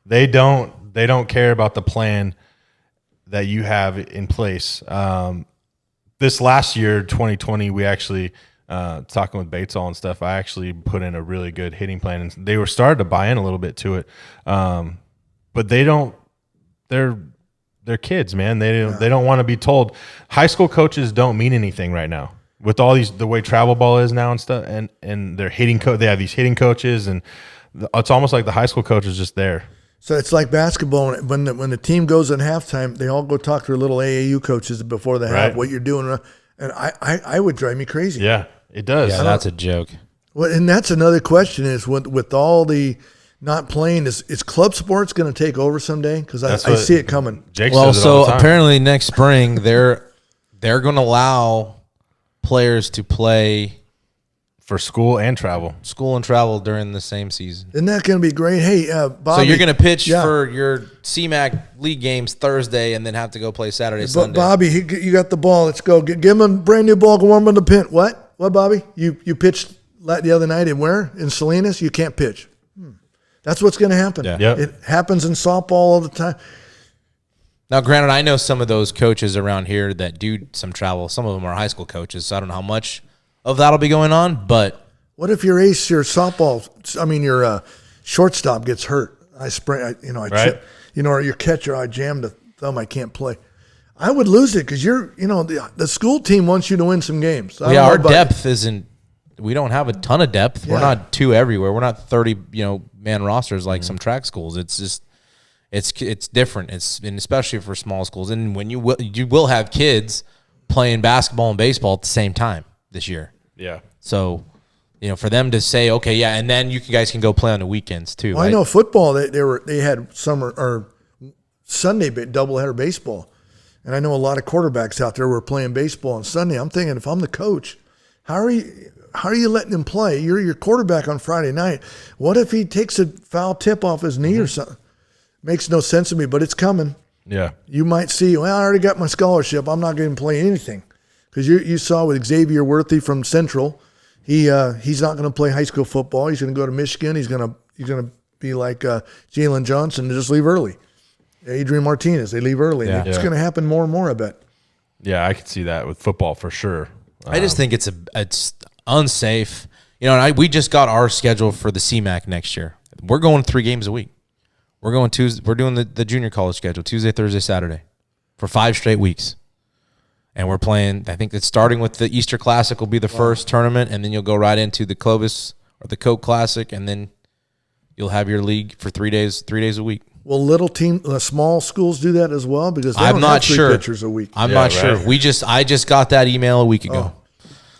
They don't care about the plan that you have in place. This last year, 2020, we actually talking with Batesall and stuff. I actually put in a really good hitting plan, and they were starting to buy in a little bit to it. But they don't. They're kids, man. They don't want to be told. High school coaches don't mean anything right now with all the way travel ball is now and stuff. And they're hitting they have these hitting coaches, and it's almost like the high school coach is just there. So it's like basketball. When the team goes at halftime, they all go talk to their little AAU coaches before they have what you're doing. And I would drive me crazy. Yeah, it does. Yeah, that's a joke. Well, and that's another question is with all the not playing, is club sports going to take over someday? Because I see it coming. Jake Well, says it all so the time. apparently next spring they're going to allow players to play for school and travel during the same season. Isn't that going to be great? Hey, Bobby. So you're going to pitch for your CMAC league games Thursday and then have to go play Saturday, Sunday. Bobby, you got the ball. Let's go. Give him a brand new ball. Go warm on the pin. What, Bobby? You pitched the other night in where? In Salinas? You can't pitch. That's what's going to happen. Yeah. Yep. It happens in softball all the time. Now, granted, I know some of those coaches around here that do some travel. Some of them are high school coaches, so I don't know how much of that'll be going on. But what if your your shortstop gets hurt? Chip, or your catcher, I jammed a thumb, I can't play. I would lose it because the school team wants you to win some games. Our depth isn't. We don't have a ton of depth. We're not 2 everywhere. We're not 30, man rosters like some track schools. It's just, it's different. And especially for small schools. And when you will have kids playing basketball and baseball at the same time this year. Yeah. So, for them to say, okay, yeah, and then you guys can go play on the weekends too. Well, right? I know football. They had summer or Sunday doubleheader baseball, and I know a lot of quarterbacks out there were playing baseball on Sunday. I'm thinking, if I'm the coach, how are you letting him play? You're your quarterback on Friday night. What if he takes a foul tip off his knee or something? Makes no sense to me, but it's coming. Yeah. You might see, I already got my scholarship. I'm not going to play anything. Because you saw with Xavier Worthy from Central, he's not going to play high school football. He's going to go to Michigan. He's going to be like Jalen Johnson and just leave early. Adrian Martinez, they leave early. Yeah. It's going to happen more and more, I bet. Yeah, I could see that with football for sure. I just think it's unsafe. And we just got our schedule for the CMAC next year. We're going 3 games a week. We're going Tuesday. We're doing the junior college schedule, Tuesday, Thursday, Saturday, for 5 straight weeks. And we're playing, I think it's starting with the Easter Classic will be the first tournament, and then you'll go right into the Clovis or the Coke Classic, and then you'll have your league for 3 days a week. Will small schools do that as well? Because they I'm don't not have 3 sure. pitchers a week. I'm not sure. I just got that email a week ago.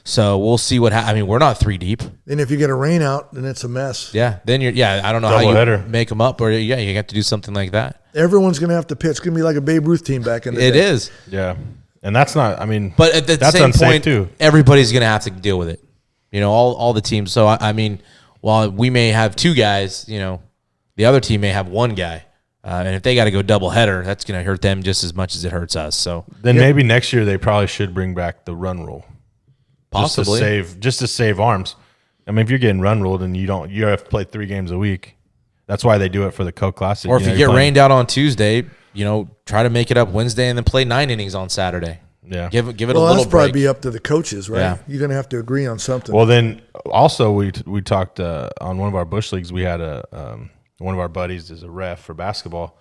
So we'll see what happens. I mean, we're not 3 deep. And if you get a rain out, then it's a mess. Yeah. Then I don't know Double how you header. make them up, or you have to do something like that. Everyone's going to have to pitch. It's going to be like a Babe Ruth team back in the day. It is. Yeah. And that's not, I mean, But at the that's same unsafe point, too. everybody's going to have to deal with it. All the teams. So, I mean, while we may have 2 guys, the other team may have 1 guy. And if they got to go double header, that's going to hurt them just as much as it hurts us. So then maybe next year they probably should bring back the run rule. possibly. Just to save arms. I mean, if you're getting run ruled and you have to play 3 games a week, that's why they do it for the Coke Classic. Or if you get rained out on Tuesday, try to make it up Wednesday and then play 9 innings on Saturday. Yeah. Give it a Well, little that's probably break. be up to the coaches, right? Yeah. You're going to have to agree on something. Well, then also we talked on one of our bush leagues. We had one of our buddies is a ref for basketball.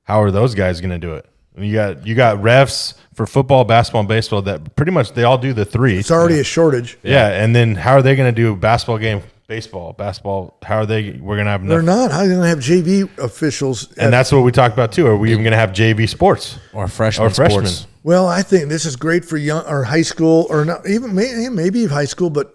How are those guys going to do it? You got refs for football, basketball, and baseball that pretty much they all do the 3. it's already a shortage. Yeah, and then how are they going to do basketball game, basketball? How are they? We're going to have enough. They're not. How are you going to have JV officials? And that's what we talked about too. Are we even going to have JV sports Or freshman or freshmen? sports. Well, I think this is great for young or high school, or not even maybe high school, but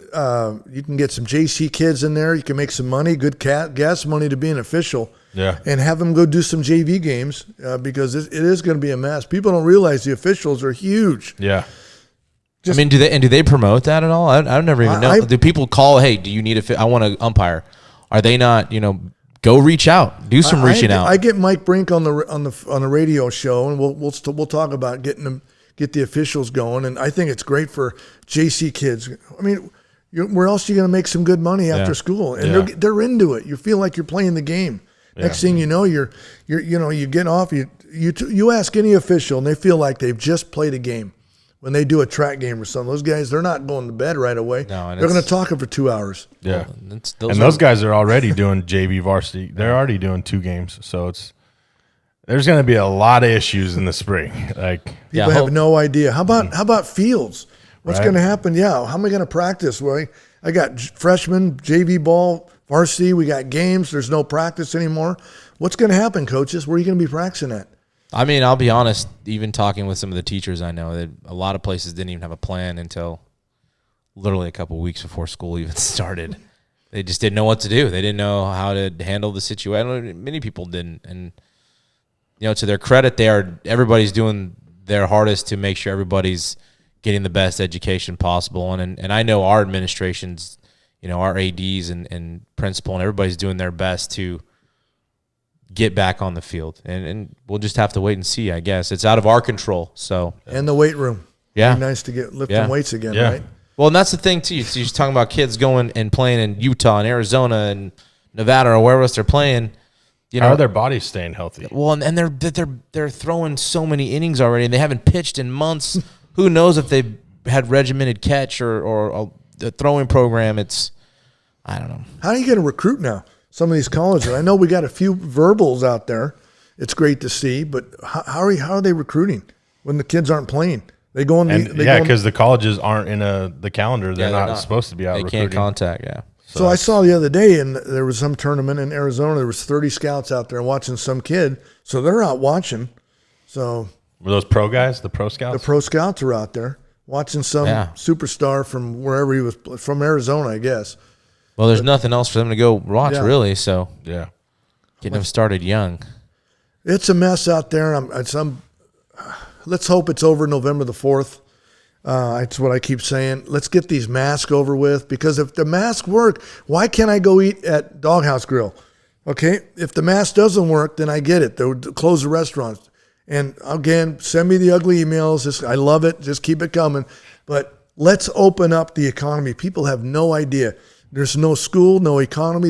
you can get some JC kids in there. You can make some money, good gas money to be an official. Yeah. And have them go do some JV games because it is going to be a mess. People don't realize the officials are huge. Yeah. I mean, do they promote that at all? I never even know. Do people call? Hey, do you need I want to umpire? Are they not? Go reach out. Do some reaching out. I get Mike Brink on the radio show, and we'll talk about get the officials going. And I think it's great for JC kids. I mean, where else are you going to make some good money after school? And they're into it. You feel like you're playing the game. Next thing you know, you get off. You ask any official, and they feel like they've just played a game. When they do a track game or something, those guys, they're not going to bed right away. No, they're going to talk for 2 hours. Yeah. Well, Those guys are already doing JV varsity. They're already doing 2 games. So there's going to be a lot of issues in the spring. People have no idea. How about fields? What's Right. going to happen? Yeah. How am I going to practice? Well, I got freshmen, JV ball, varsity. We got games. There's no practice anymore. What's going to happen, coaches? Where are you going to be practicing at? I mean, I'll be honest, even talking with some of the teachers I know, that a lot of places didn't even have a plan until literally a couple of weeks before school even started. They just didn't know what to do. They didn't know how to handle the situation. Many people didn't. And, to their credit, everybody's doing their hardest to make sure everybody's getting the best education possible. And I know our administrations, our ADs and principal and everybody's doing their best to get back on the field, and we'll just have to wait and see. I guess it's out of our control. So And the weight room. yeah, Be nice to get lifting weights again, right? Well, and that's the thing too. So you're talking about kids going and playing in Utah and Arizona and Nevada or wherever else they're playing. How are their bodies staying healthy? Well, and they're throwing so many innings already, and they haven't pitched in months. Who knows if they've had regimented catch or the throwing program? I don't know. How are you going to recruit now? Some of these colleges. I know we got a few verbals out there. It's great to see, but how are they recruiting when the kids aren't playing? They go on because the colleges aren't in the calendar. They're not supposed to be out They recruiting. can't contact, yeah. So I saw the other day, and there was some tournament in Arizona. There was 30 scouts out there watching some kid. So they're out watching. So Were those pro guys, the pro scouts? the pro scouts are out there watching some superstar from wherever he was, from Arizona, I guess. Well, there's nothing else for them to go watch, really. So Yeah. getting them started young. It's a mess out there. Let's hope it's over November the 4th. That's what I keep saying. Let's get these masks over with, because if the masks work, why can't I go eat at Doghouse Grill? Okay, if the mask doesn't work, then I get it. They'll close the restaurants. And again, send me the ugly emails. I love it. Just keep it coming. But let's open up the economy. People have no idea. There's no school, no economy.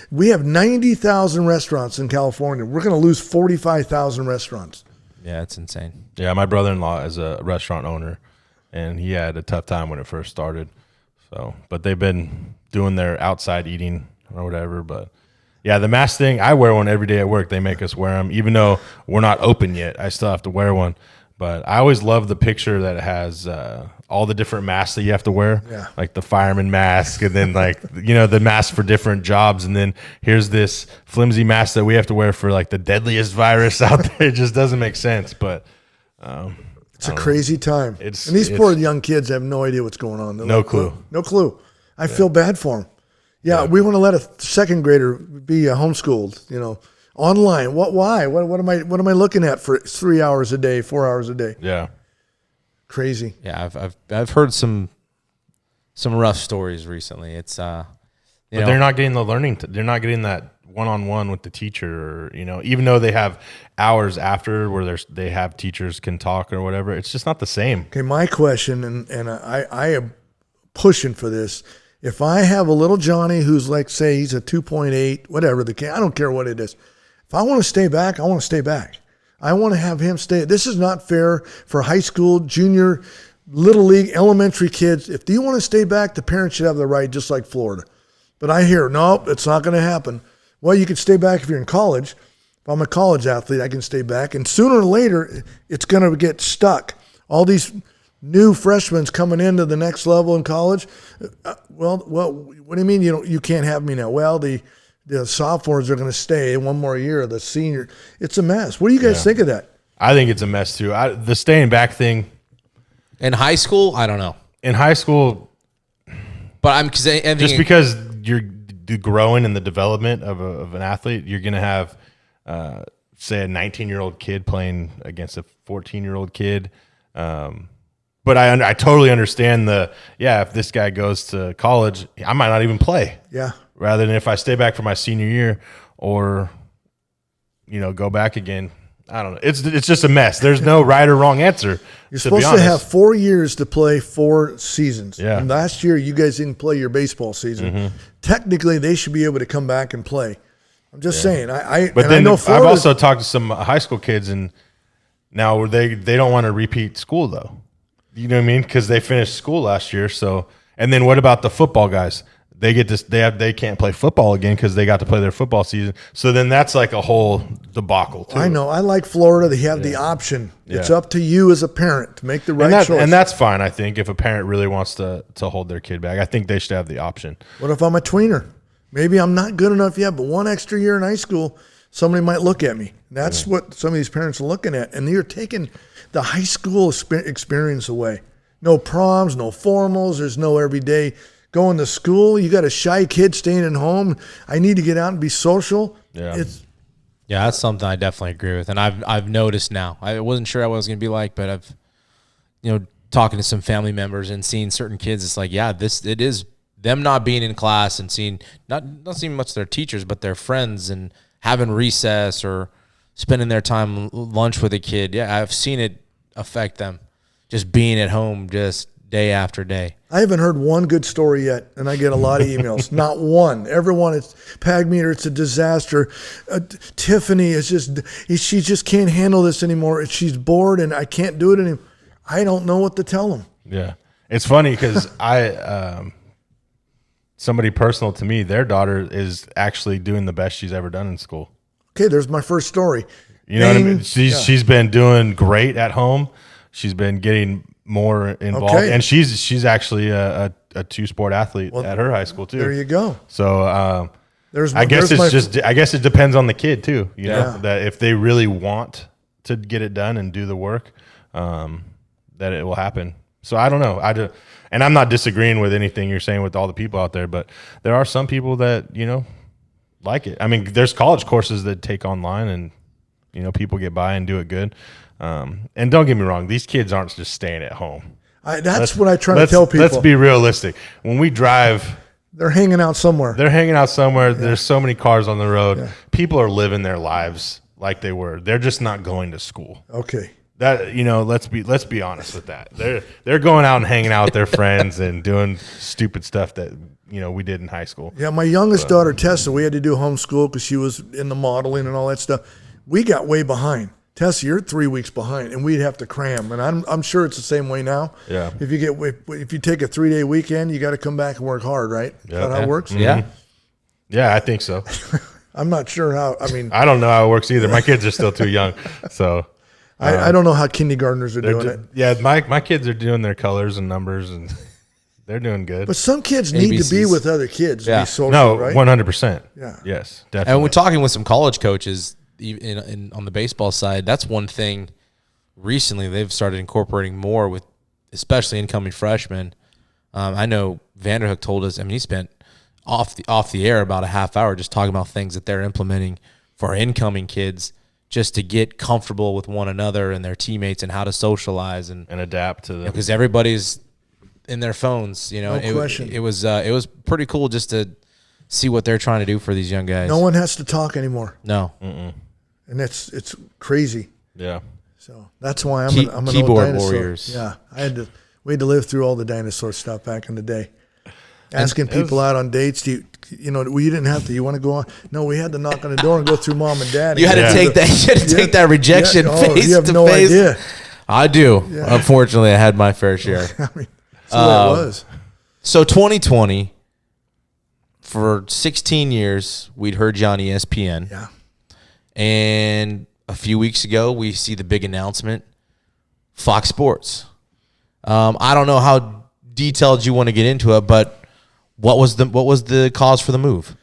We have 90,000 restaurants in California. We're going to lose 45,000 restaurants. Yeah, it's insane. Yeah, my brother-in-law is a restaurant owner, and he had a tough time when it first started. But they've been doing their outside eating or whatever. But Yeah, the mask thing, I wear one every day at work. They make us wear them. Even though we're not open yet, I still have to wear one. But I always love the picture that has all the different masks that you have to wear, like the fireman mask, and then like, the mask for different jobs. And then here's this flimsy mask that we have to wear for like the deadliest virus out there. It just doesn't make sense. But it's a crazy time. And these poor young kids have no idea what's going on. No clue. No clue. I feel bad for them. Yeah, we want to let a second grader be homeschooled, online. Why? What am I looking at for 3 hours a day, 4 hours a day? Yeah. Crazy. Yeah, I've heard some rough stories recently. It's but they're not getting the learning. They're not getting that one-on-one with the teacher, or even though they have hours after where they have teachers can talk or whatever. It's just not the same. Okay, my question, and I am pushing for this. If I have a little Johnny who's like, say he's a 2.8, whatever I don't care what it is. If I want to stay back, I want to stay back. I want to have him stay. This is not fair for high school, junior, little league, elementary kids. If you want to stay back, the parents should have the right, just like Florida. But I hear, nope, it's not going to happen. Well, you can stay back if you're in college. If I'm a college athlete, I can stay back. And sooner or later, it's going to get stuck. All these new freshmen coming into the next level in college. Well, what do you mean you can't have me now? Well, the sophomores are going to stay one more year. The senior, it's a mess. What do you guys think of that? I think it's a mess too. The staying back thing in high school, I don't know. In high school, but just because you're growing in the development of an athlete, you're going to have, say, a 19-year-old kid playing against a 14-year-old kid. But I totally understand if this guy goes to college, I might not even play. Yeah. Rather than if I stay back for my senior year or, go back again. I don't know. It's just a mess. There's no right or wrong answer. You're supposed to have 4 years to play 4 seasons. Yeah. And last year, you guys didn't play your baseball season. Mm-hmm. Technically, they should be able to come back and play. I'm just saying. But then I've also talked to some high school kids, and now they don't want to repeat school, though. You know what I mean? Because they finished school last year. So, and then what about the football guys? They get this. They can't play football again because they got to play their football season. So then that's like a whole debacle too. I know. I like Florida. They have the option. Yeah. It's up to you as a parent to make the right choice. And that's fine. I think if a parent really wants to hold their kid back, I think they should have the option. What if I'm a tweener? Maybe I'm not good enough yet, but one extra year in high school, somebody might look at me. That's what some of these parents are looking at, and you're taking the high school experience away. No proms, no formals. There's no everyday going to school. You got a shy kid staying at home. I need to get out and be social. Yeah, that's something I definitely agree with, and I've noticed now. I wasn't sure what it was going to be like, but I've talking to some family members and seeing certain kids. It's like it is them not being in class and seeing not seeing much their teachers, but their friends and having recess or spending their time lunch with a kid. Yeah, I've seen it affect them just being at home just day after day. I haven't heard one good story yet, and I get a lot of emails. Not one. Everyone, it's Pagmeter, it's a disaster. Tiffany is she just can't handle this anymore. She's bored, and I can't do it anymore. I don't know what to tell them. Yeah. It's funny because somebody personal to me, their daughter is actually doing the best she's ever done in school. Okay, there's my first story. You know what I mean? She's been doing great at home. She's been getting more involved, and she's actually a 2-sport athlete at her high school too. There you go. So I guess it depends on the kid too. You know, that if they really want to get it done and do the work, that it will happen. So I don't know. And I'm not disagreeing with anything you're saying with all the people out there, but there are some people that like it. I mean, there's college courses that take online, and people get by and do it good. And don't get me wrong, these kids aren't just staying at home. That's what I try to tell people. Let's be realistic. When we drive, they're hanging out somewhere. Yeah. There's so many cars on the road. Yeah. People are living their lives like they were. They're just not going to school. Okay. That let's be honest with that. They're going out and hanging out with their friends and doing stupid stuff that we did in high school. Yeah, my youngest daughter Tessa, we had to do homeschool because she was in the modeling and all that stuff. We got way behind. Tessa, you're 3 weeks behind, and we'd have to cram. And I'm sure it's the same way now. Yeah. If you take a 3-day weekend, you got to come back and work hard, right? Is that how it works? Yeah. Yeah, I think so. I'm not sure how. I mean, I don't know how it works either. My kids are still too young, so I don't know how kindergartners are doing it. Yeah, my kids are doing their colors and numbers, and they're doing good. But some kids need to be ABCs. with other kids to be social, No, right? 100%. Yeah. Yes, definitely. And we're talking with some college coaches on the baseball side. That's one thing recently they've started incorporating more with, especially incoming freshmen. I know Vanderhook told us. I mean, he spent off the air about a half hour just talking about things that they're implementing for our incoming kids, just to get comfortable with one another and their teammates and how to socialize and adapt to them. Because everybody's in their phones, No question. It was pretty cool just to see what they're trying to do for these young guys. No one has to talk anymore, No. and it's crazy. Yeah. So that's why I'm an Keyboard old dinosaur. warriors. Yeah, we had to live through all the dinosaur stuff back in the day. Asking people out on dates. We didn't have to. You want to go on? No, we had to knock on the door and go through mom and dad. You had to take that. You had to take that rejection face you have to no face. idea. I do. Yeah. Unfortunately, I had my fair share. I mean, that's the way it was. So 2020, for 16 years, we'd heard you on ESPN. Yeah. And a few weeks ago, we see the big announcement, Fox Sports. I don't know how detailed you want to get into it, but what was the cause for the move?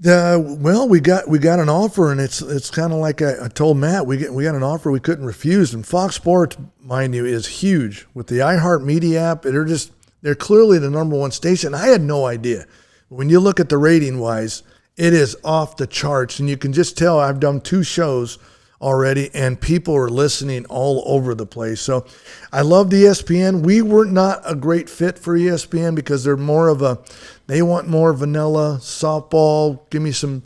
Well, we got an offer, and it's kind of like I told Matt, we got an offer we couldn't refuse. And Fox Sports, mind you, is huge with the iHeartMedia app. They're clearly the number one station. I had no idea. When you look at the rating wise, it is off the charts, and you can just tell. I've done 2 shows already, and people are listening all over the place. So I loved ESPN. We were not a great fit for ESPN because they want more vanilla softball. Give me some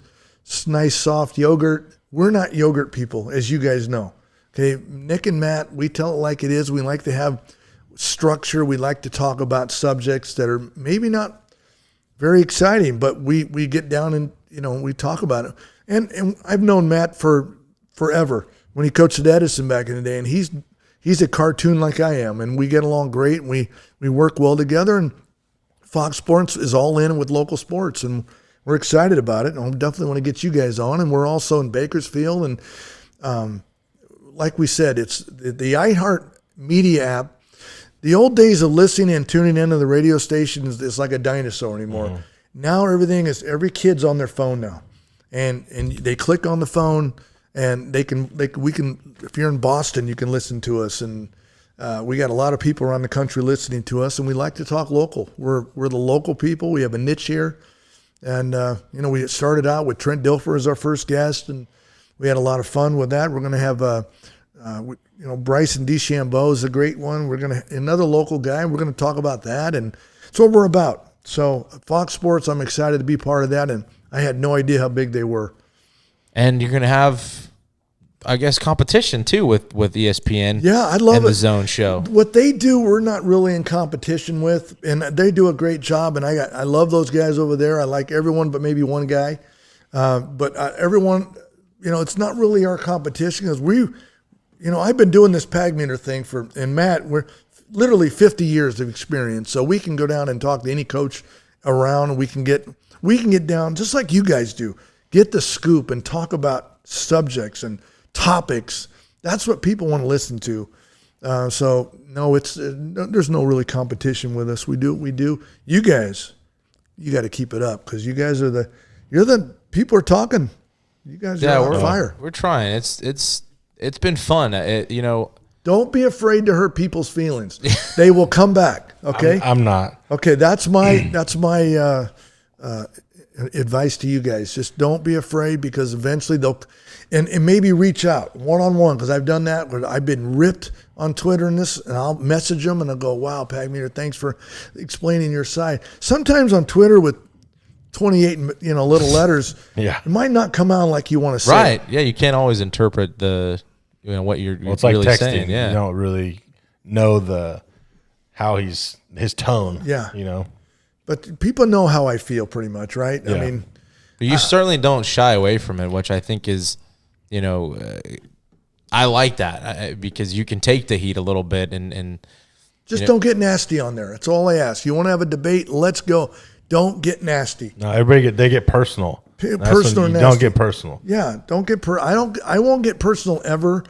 nice soft yogurt. We're not yogurt people, as you guys know. Okay, Nick and Matt, we tell it like it is. We like to have structure. We like to talk about subjects that are maybe not very exciting, but we get down and we talk about it. And I've known Matt for forever when he coached at Edison back in the day, and he's a cartoon like I am, and we get along great, and we work well together, and Fox Sports is all in with local sports, and we're excited about it, and I definitely want to get you guys on, and we're also in Bakersfield, and like we said, it's the iHeartMedia app. The old days of listening and tuning into the radio station is like a dinosaur anymore. Mm-hmm. Now every kid's on their phone now, and they click on the phone, and we can. If you're in Boston, you can listen to us, and we got a lot of people around the country listening to us, and we like to talk local. We're the local people. We have a niche here, and we started out with Trent Dilfer as our first guest, and we had a lot of fun with that. We're going to have Bryson DeChambeau is a great one. We're going to another local guy. We're going to talk about that, and it's what we're about. So Fox Sports, I'm excited to be part of that, and I had no idea how big they were. And you're going to have, I guess, competition too with ESPN. Yeah, I love and it. The Zone show. What they do, we're not really in competition with, and they do a great job. And I love those guys over there. I like everyone, but maybe one guy. But everyone, it's not really our competition because I've been doing this Pagmeter thing and Matt, we're literally 50 years of experience, so we can go down and talk to any coach around. We can get down just like you guys do. Get the scoop and talk about subjects and topics. That's what people want to listen to. So no, there's no really competition with us. We do what we do. You guys, you got to keep it up because you guys you're the people are talking. You guys are on fire. We're trying. It's been fun. Don't be afraid to hurt people's feelings. They will come back. Okay. I'm not. Okay, that's my advice to you guys. Just don't be afraid because eventually they'll, and maybe reach out one-on-one because I've done that where I've been ripped on Twitter and I'll message them and I'll go, wow, Pagmeter, thanks for explaining your side. Sometimes on Twitter with 28 little letters, it might not come out like you want to say. Right. Yeah, you can't always interpret what you're it's really like texting. saying. Yeah. You don't really know how his tone. Yeah. But people know how I feel pretty much, right? Yeah. I mean, but you certainly don't shy away from it, which I think is, I like that because you can take the heat a little bit and just don't get nasty on there. That's all I ask. You want to have a debate? Let's go. Don't get nasty. No, everybody they get personal. Personal or you nasty. don't get personal. Yeah, don't get I won't get personal ever.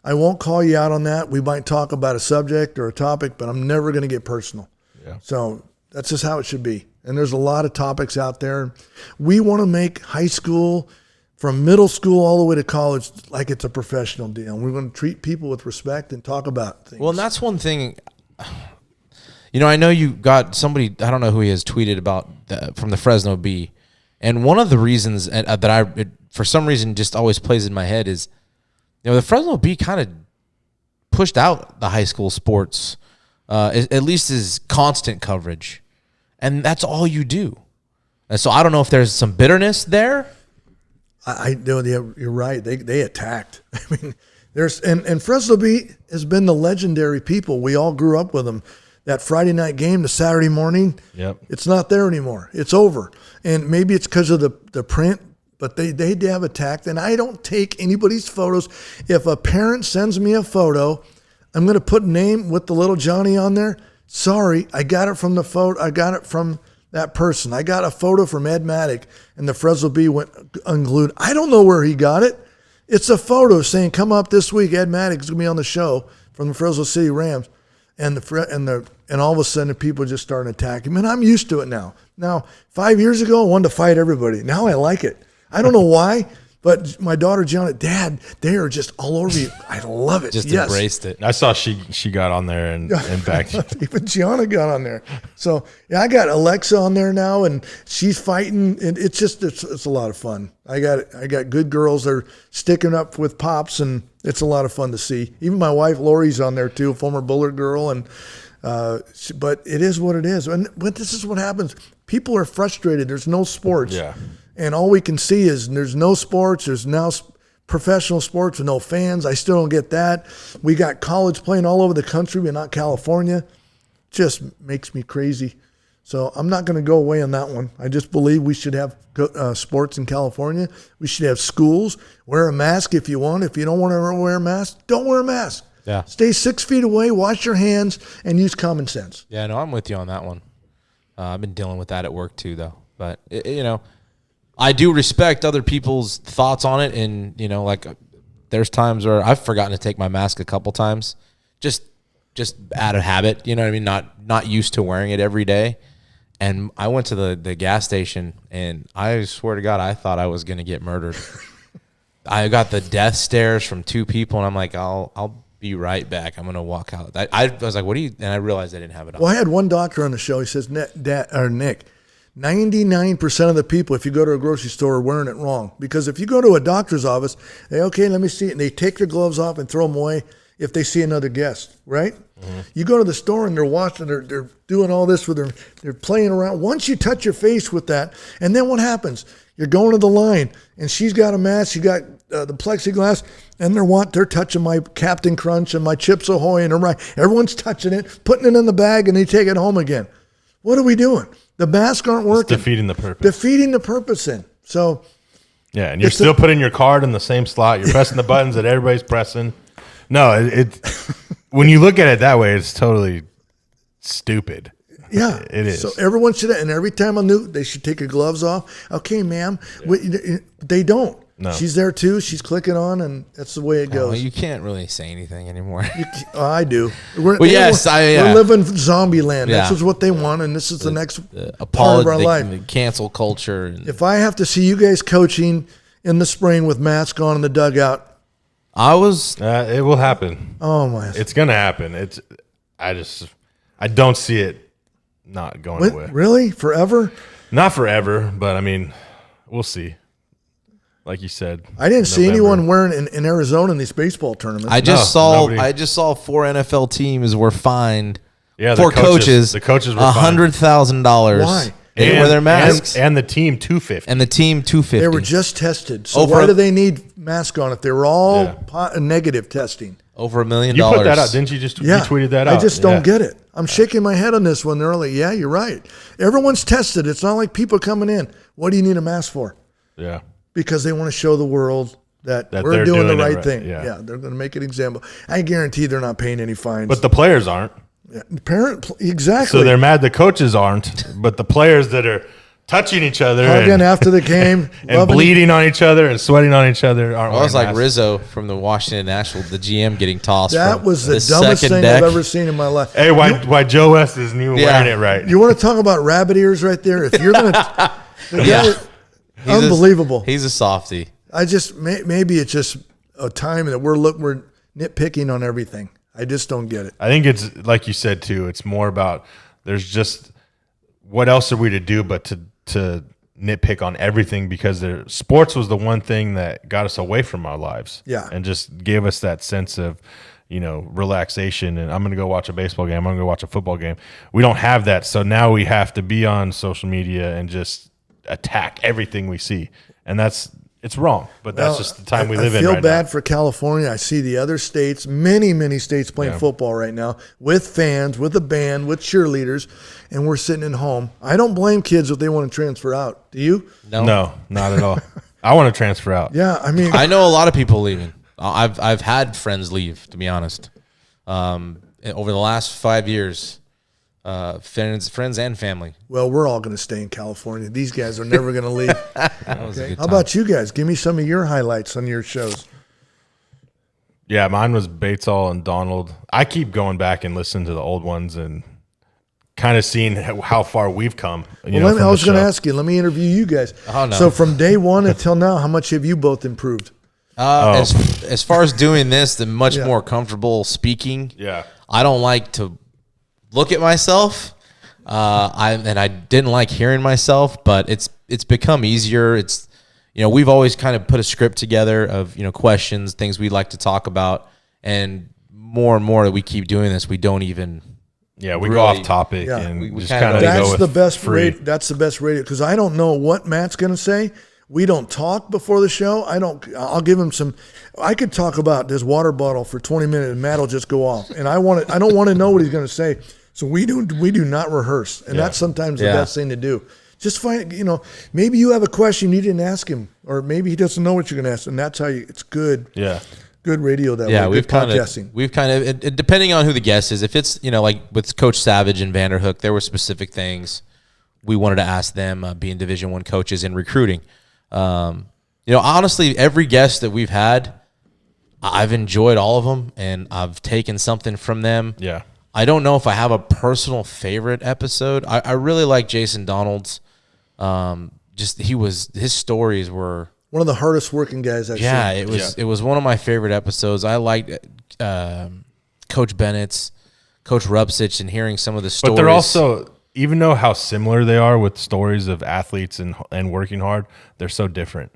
I won't call you out on that. We might talk about a subject or a topic, but I'm never going to get personal. Yeah. So that's just how it should be. And there's a lot of topics out there. We want to make high school, from middle school all the way to college, like it's a professional deal. And we're going to treat people with respect and talk about things. Well, and that's one thing. I know you got somebody, I don't know who he has tweeted about from the Fresno Bee. And one of the reasons that for some reason, just always plays in my head is, the Fresno Bee kind of pushed out the high school sports, at least as constant coverage. And that's all you do. And so I don't know if there's some bitterness there. I know you're right. They attacked. I mean, and Fresno Bee has been the legendary people. We all grew up with them. That Friday night game, the Saturday morning, It's not there anymore. It's over. And maybe it's because of the print, but they have attacked. And I don't take anybody's photos. If a parent sends me a photo, I'm going to put name with the little Johnny on there. Sorry, I got it from the photo. I got it from that person. I got a photo from Ed Maddock, and the Fresno Bee went unglued. I don't know where he got it. It's a photo saying, "Come up this week. Ed Maddock is going to be on the show from the Fresno City Rams," and all of a sudden people just started attacking him. And I'm used to it now. Now, 5 years ago, I wanted to fight everybody. Now I like it. I don't know why. But my daughter, Gianna, Dad, they are just all over you. I love it. Just embraced it. I saw she got on there and back. Even Gianna got on there. So, yeah, I got Alexa on there now, and she's fighting. And it's a lot of fun. I got good girls that are sticking up with Pops, and it's a lot of fun to see. Even my wife, Lori's on there, too, former Bullard girl. But it is what it is. But this is what happens. People are frustrated. There's no sports. Yeah. And all we can see is there's no sports. There's now professional sports with no fans. I still don't get that. We got college playing all over the country, but not California. Just makes me crazy. So I'm not going to go away on that one. I just believe we should have sports in California. We should have schools. Wear a mask if you want. If you don't want to wear a mask, don't wear a mask. Yeah. Stay 6 feet away, wash your hands, and use common sense. Yeah, no, I'm with you on that one. I've been dealing with that at work too, though. But, I do respect other people's thoughts on it, and there's times where I've forgotten to take my mask a couple times, just out of habit. You know what I mean? Not used to wearing it every day. And I went to the gas station, and I swear to God, I thought I was going to get murdered. I got the death stares from two people, and I'm like, I'll be right back. I'm going to walk out. I was like, what do you? And I realized I didn't have it on. Well, I had one doctor on the show. He says, Nick. 99% of the people, if you go to a grocery store, are wearing it wrong. Because if you go to a doctor's office, okay, let me see it, and they take their gloves off and throw them away if they see another guest, right? Mm-hmm. You go to the store and they're watching, they're doing all this with they're playing around. Once you touch your face with that, and then what happens? You're going to the line, and she's got a mask, she got the plexiglass, and they're touching my Captain Crunch and my Chips Ahoy, and everyone's touching it, putting it in the bag, and they take it home again. What are we doing? The masks aren't working. It's defeating the purpose. Defeating the purpose in. So, yeah, and you're still putting your card in the same slot. You're pressing the buttons that everybody's pressing. No, it when you look at it that way, it's totally stupid. Yeah, it is. So everyone should, and every time they should take their gloves off. Okay, ma'am. Yeah. They don't. No. She's there too. She's clicking on, and that's the way it goes. Well, you can't really say anything anymore. I do. We're living zombie land. Yeah. This is what they want, and this is the next part of our life. The cancel culture. If I have to see you guys coaching in the spring with masks on in the dugout, it will happen. Oh my! It's gonna happen. I don't see it not going away. Really? Forever? Not forever, but I mean, we'll see. Like you said, I didn't see anyone wearing in Arizona in these baseball tournaments. I just saw 4 NFL teams were fined. Yeah, for coaches. The coaches were $100,000. Why? They didn't wear their masks. And the team $250. They were just tested. So why do they need masks on if they were all negative testing? Over $1 million. You put that out, didn't you? You tweeted that out. I just don't get it. I'm shaking my head on this one. They're like, yeah, you're right. Everyone's tested. It's not like people coming in. What do you need a mask for? Yeah. Because they want to show the world that we're doing the right thing. Yeah, they're going to make an example. I guarantee they're not paying any fines. But the players aren't. Yeah, exactly. So they're mad the coaches aren't, but the players that are touching each other, hugging after the game, and bleeding on each other and sweating on each other. I was like Rizzo from the Washington Nationals, the GM getting tossed. That was the dumbest thing I've ever seen in my life. Hey, why Joe West isn't even wearing it right? You want to talk about rabbit ears right there? If you're going to, unbelievable. He's a softie. I just maybe it's just a time that we're nitpicking on everything. I just don't get it. I think it's like you said too. It's more about there's just what else are we to do but to nitpick on everything, because sports was the one thing that got us away from our lives. Yeah. And just gave us that sense of, relaxation. And I'm going to go watch a baseball game. I'm going to go watch a football game. We don't have that. So now we have to be on social media and just attack everything we see. And it's wrong, but that's just the time we live in right now. I feel bad for California. I see the other states, many states playing football right now with fans, with a band, with cheerleaders, and we're sitting at home. I don't blame kids if they want to transfer out. Do you? No, not at all. I want to transfer out. Yeah, I mean, I know a lot of people leaving. I've had friends leave, to be honest. Over the last 5 years, friends and family. Well, we're all going to stay in California. These guys are never going to leave. Okay. How about you guys? Give me some of your highlights on your shows. Yeah, mine was Batesall and Donald. I keep going back and listening to the old ones and kind of seeing how far we've come. I was going to ask you. Let me interview you guys. Oh, no. So from day one until now, how much have you both improved? As far as doing this, the much more comfortable speaking. Yeah. I don't like to look at myself. I didn't like hearing myself, but it's become easier. It's, we've always kind of put a script together of, questions, things we'd like to talk about. And more and more that we keep doing this, we don't even. Yeah, we go off topic and we just kind kind of of go That's with the best free. That's the best radio, because I don't know what Matt's going to say. We don't talk before the show. I'll give him some. I could talk about this water bottle for 20 minutes and Matt will just go off. And I don't want to know what he's going to say. So we do not rehearse. And that's sometimes the best thing to do. Just find, maybe you have a question you didn't ask him, or maybe he doesn't know what you're going to ask. And that's how it's good. Yeah. Good radio that way. We've good podcasting. We've kind of, depending on who the guest is, if it's, like with Coach Savage and Vanderhook, there were specific things we wanted to ask them, being Division I coaches in recruiting. Honestly, every guest that we've had, I've enjoyed all of them, and I've taken something from them. Yeah. I don't know if I have a personal favorite episode. I really like Jason Donald's. His stories were one of the hardest working guys I've seen. It was one of my favorite episodes. I liked Coach Bennett's, Coach Rupsich, and hearing some of the stories. But they're also, even though how similar they are with stories of athletes and working hard, they're so different.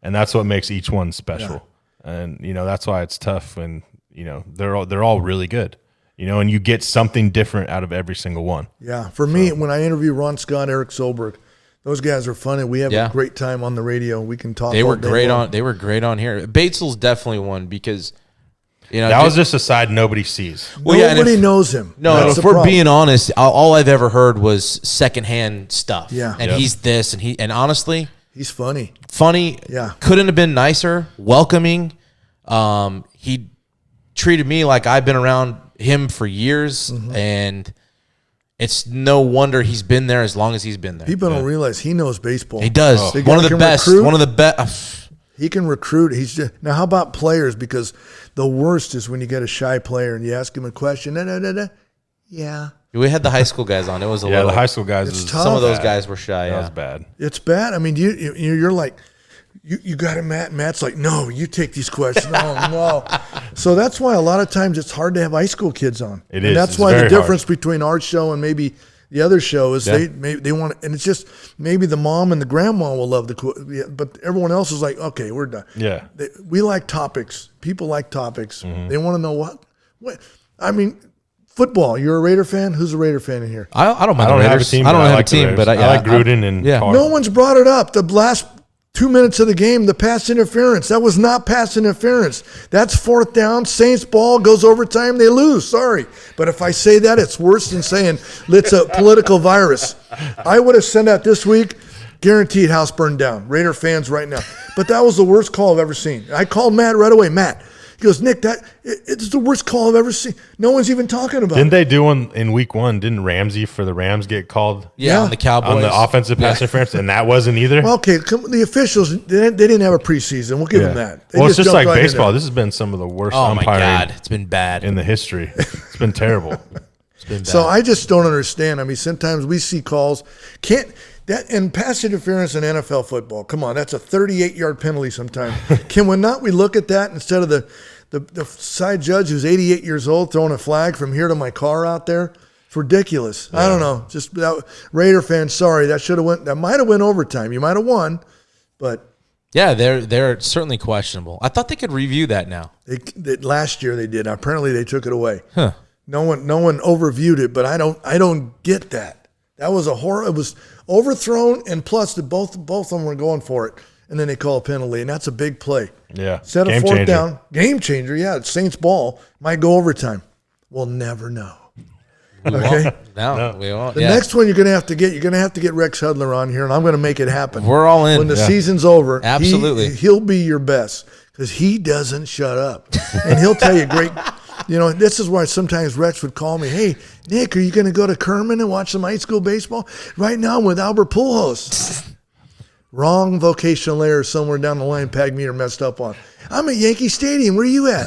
And that's what makes each one special. Yeah. And, that's why it's tough when, they're all really good. And you get something different out of every single one. Yeah. For me, when I interview Ron Scott, Eric Solberg, those guys are funny. We have a great time on the radio. We can talk. They were great on here. Batesall's definitely one because that was just a side nobody sees. Well, nobody knows him. No, if we're being honest, all I've ever heard was secondhand stuff. Yeah. And he's this and honestly, he's funny. Yeah. Couldn't have been nicer, welcoming. He treated me like I've been around him for years, and it's no wonder he's been there as long as he's been there. People don't realize he knows baseball. He does. One of the best. One of the best. He can recruit. Now, how about players? Because the worst is when you get a shy player and you ask him a question. Yeah. We had the high school guys on. It was a little. The high school guys. It's tough. Some of those guys were shy. That was bad. It's bad. I mean, you're like, you got it, Matt. Matt's like, no, you take these questions. Oh, no. So that's why a lot of times it's hard to have high school kids on. It and is. That's why the difference between our show and maybe the other show is they want, and it's just maybe the mom and the grandma will love but everyone else is like, okay, we're done. Yeah. We like topics. People like topics. They want to know what. I mean, football. You're a Raider fan? Who's a Raider fan in here? I don't mind. I don't have a team. I don't have like a team, but I like Gruden and Carr. No one's brought it up. The last 2 minutes of the game, the pass interference. That was not pass interference. That's fourth down. Saints ball goes overtime. They lose. Sorry. But if I say that, it's worse than saying it's a political virus. I would have sent out this week, guaranteed house burned down. Raider fans right now. But that was the worst call I've ever seen. I called Matt right away. Matt, goes, Nick, it's the worst call I've ever seen. No one's even talking about Didn't it. they do one in week 1? Didn't Ramsey for the Rams get called on the Cowboys. on the offensive pass interference? And that wasn't either? Well, okay, the officials, they didn't have a preseason. We'll give them that. They Well, it's just jumped like right in baseball. there. This has been some of the worst Oh, my umpiring God. It's been bad. in the history. It's been terrible. It's been bad. So I just don't understand. I mean, sometimes we see calls. And pass interference in NFL football, come on, that's a 38-yard penalty sometimes. Can we look at that instead of the side judge who's 88 years old throwing a flag from here to my car out there? It's ridiculous. Yeah. I don't know. Just Raider fans, sorry, that might have went overtime. You might have won, but yeah, they're certainly questionable. I thought they could review that now. Last year they did. Apparently they took it away. Huh. No one overviewed it, but I don't get that. That was a horror. It was overthrown, and plus both of them were going for it, and then they call a penalty, and that's a big play. Yeah. Set a Game fourth changer. down. Game changer, yeah. It's Saints ball. Might go overtime. We'll never know. Okay? No, we won't. The next one you're going to have to get Rex Hudler on here, and I'm going to make it happen. We're all in. When the season's over, Absolutely. he'll be your best because he doesn't shut up. And he'll tell you great – this is why sometimes Rex would call me, hey, Nick, are you going to go to Kerman and watch some high school baseball? Right now I'm with Albert Pujols. Wrong vocational layer somewhere down the line Pagmeter messed up on. I'm at Yankee Stadium. Where are you at?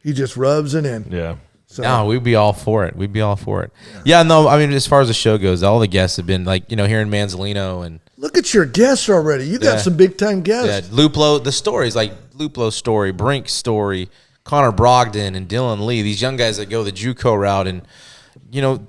He just rubs it in. Yeah. So, No, we'd be all for it. Yeah, no, I mean, as far as the show goes, all the guests have been like, hearing Manzolino and look at your guests already. You got some big-time guests. Luplo, the stories, like Luplo's story, Brink's story, Connor Brogdon and Dylan Lee, these young guys that go the JUCO route, and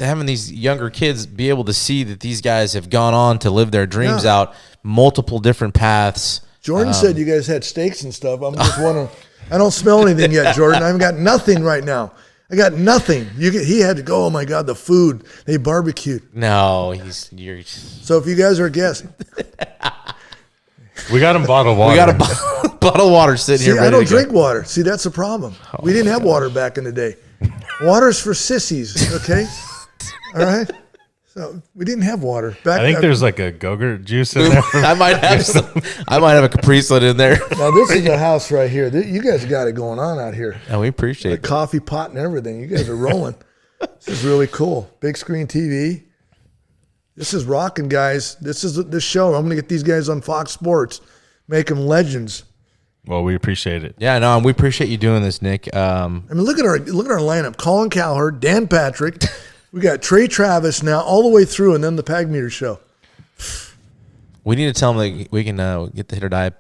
having these younger kids be able to see that these guys have gone on to live their dreams out, multiple different paths. Jordan said you guys had steaks and stuff. I'm just wondering. I don't smell anything yet, Jordan. I've got nothing right now. I got nothing. He had to go. Oh my God, the food they barbecued. No, you're. So if you guys are guests, We got him bottled water. We got a bottle of water sitting here. I don't drink water. See, that's the problem. We didn't have water back in the day. Water's for sissies, okay? All right? So we didn't have water. I think there's like a Go-Gurt juice in there. I might have a Capri Sun in there. Now, this is the house right here. You guys got it going on out here. And we appreciate A it. coffee pot and everything. You guys are rolling. This is really cool. Big screen TV. This is rocking, guys. This show. I'm going to get these guys on Fox Sports, make them legends. Well, we appreciate it. Yeah, no, and we appreciate you doing this, Nick. I mean, look at our lineup: Colin Cowherd, Dan Patrick. We got Trey Travis now, all the way through, and then the Pagmeter Show. We need to tell them that we can get the HIT.OR.DIE,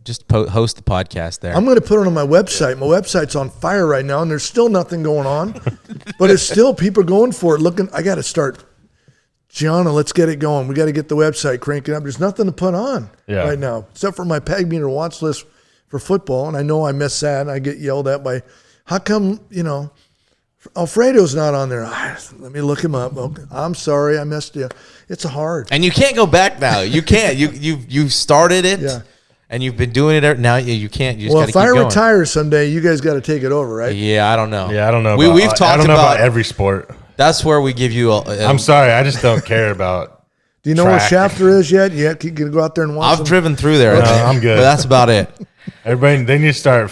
just host the podcast there. I'm going to put it on my website. My website's on fire right now, and there's still nothing going on, but it's still people going for it. I got to start. Gianna, let's get it going. We got to get the website cranking up. There's nothing to put on right now, except for my Pagmeter watch list for football. And I know I miss that. And I get yelled at by, how come, Alfredo's not on there? Let me look him up. Okay. I'm sorry, I missed you. It's hard. And you can't go back now. You can't. You started it, and you've been doing it. Now you can't. You just Well, gotta if I keep going. retire someday, you guys got to take it over, right? Yeah, I don't know. Yeah, I don't know. We've talked I don't know about every sport. That's where we give you. I'm sorry, I just don't care about. Do you know track. where Shafter is yet? You can go out there and watch I've them? driven through there. No, I'm good. But that's about it. Everybody, they need to start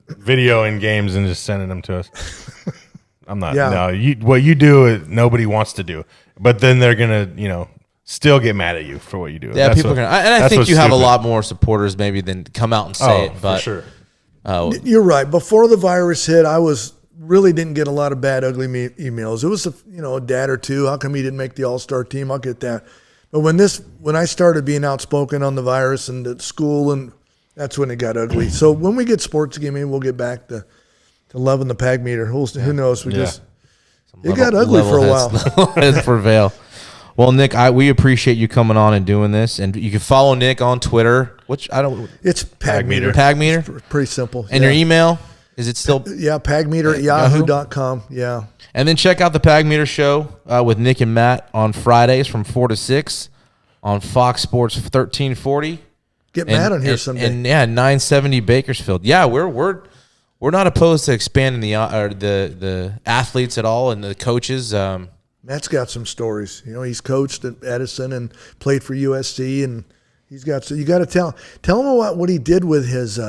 videoing games and just sending them to us. I'm not. Yeah. No, what you do, nobody wants to do. But then they're gonna, still get mad at you for what you do. Yeah, That's people what- are gonna. And I that's think what's you have a stupid. lot more supporters maybe than come out and say it. But for sure. You're right. Before the virus hit, I really didn't get a lot of bad, ugly emails. It was a dad or two. How come he didn't make the All-Star team? I'll get that. But when I started being outspoken on the virus and at school, and that's when it got ugly. So when we get sports again, maybe we'll get back to loving the Pagmeter. Who knows? It got ugly for a while. Let's prevail. Well, Nick, we appreciate you coming on and doing this, and you can follow Nick on Twitter. It's Pagmeter. Pagmeter. Pretty simple. And your email, is it still? Yeah, Pagmeter at yahoo.com. Yeah. And then check out the Pagmeter Show with Nick and Matt on Fridays from 4 to 6 on Fox Sports 1340. Get Matt on here someday. And 970 Bakersfield. Yeah, we're not opposed to expanding the athletes at all and the coaches. Matt's got some stories. He's coached at Edison and played for USC, and he's got. So you got to tell him what he did with his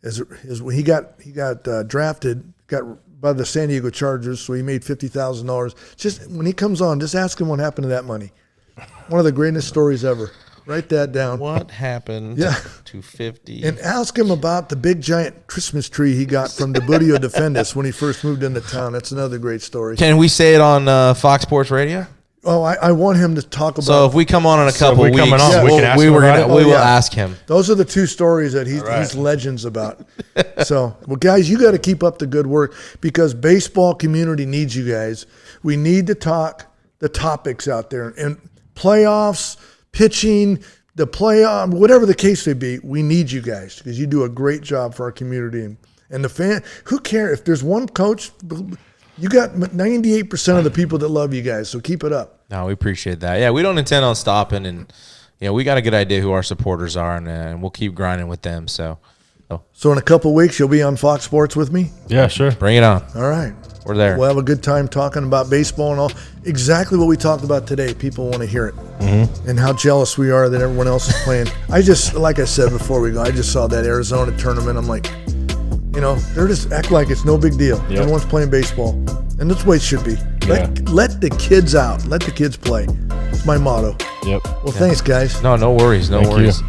when he got drafted, got by the San Diego Chargers, so he made $50,000. Just when he comes on, just ask him what happened to that money. One of the greatest stories ever. Write that down. What happened to 50? And ask him about the big giant Christmas tree he got from the Budio Defendus when he first moved into town. That's another great story. Can we say it on Fox Sports Radio? Oh, I want him to talk about. So if we come on in a couple weeks, we will ask him. Those are the two stories that he's legends about. So, well, guys, you got to keep up the good work because baseball community needs you guys. We need to talk the topics out there and playoffs, pitching, the playoff, whatever the case may be. We need you guys because you do a great job for our community and the fan. Who cares if there's one coach? You got 98% of the people that love you guys, so keep it up. No, we appreciate that. Yeah, we don't intend on stopping, and we got a good idea who our supporters are, and we'll keep grinding with them. So in a couple of weeks, you'll be on Fox Sports with me? Yeah, sure. Bring it on. All right. We're there. We'll have a good time talking about baseball and all. Exactly what we talked about today. People want to hear it. Mm-hmm. And how jealous we are that everyone else is playing. Like I said before we go, I just saw that Arizona tournament. I'm like, they're just act like it's no big deal. Yep. Everyone's playing baseball. And that's the way it should be. Let the kids out. Let the kids play. That's my motto. Yep. Well, thanks, guys. No worries. No Thank worries.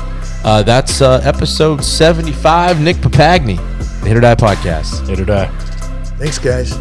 That's episode 75. Nick Papagni, the Hit.OR.DIE podcast. Hit or Die. Thanks, guys.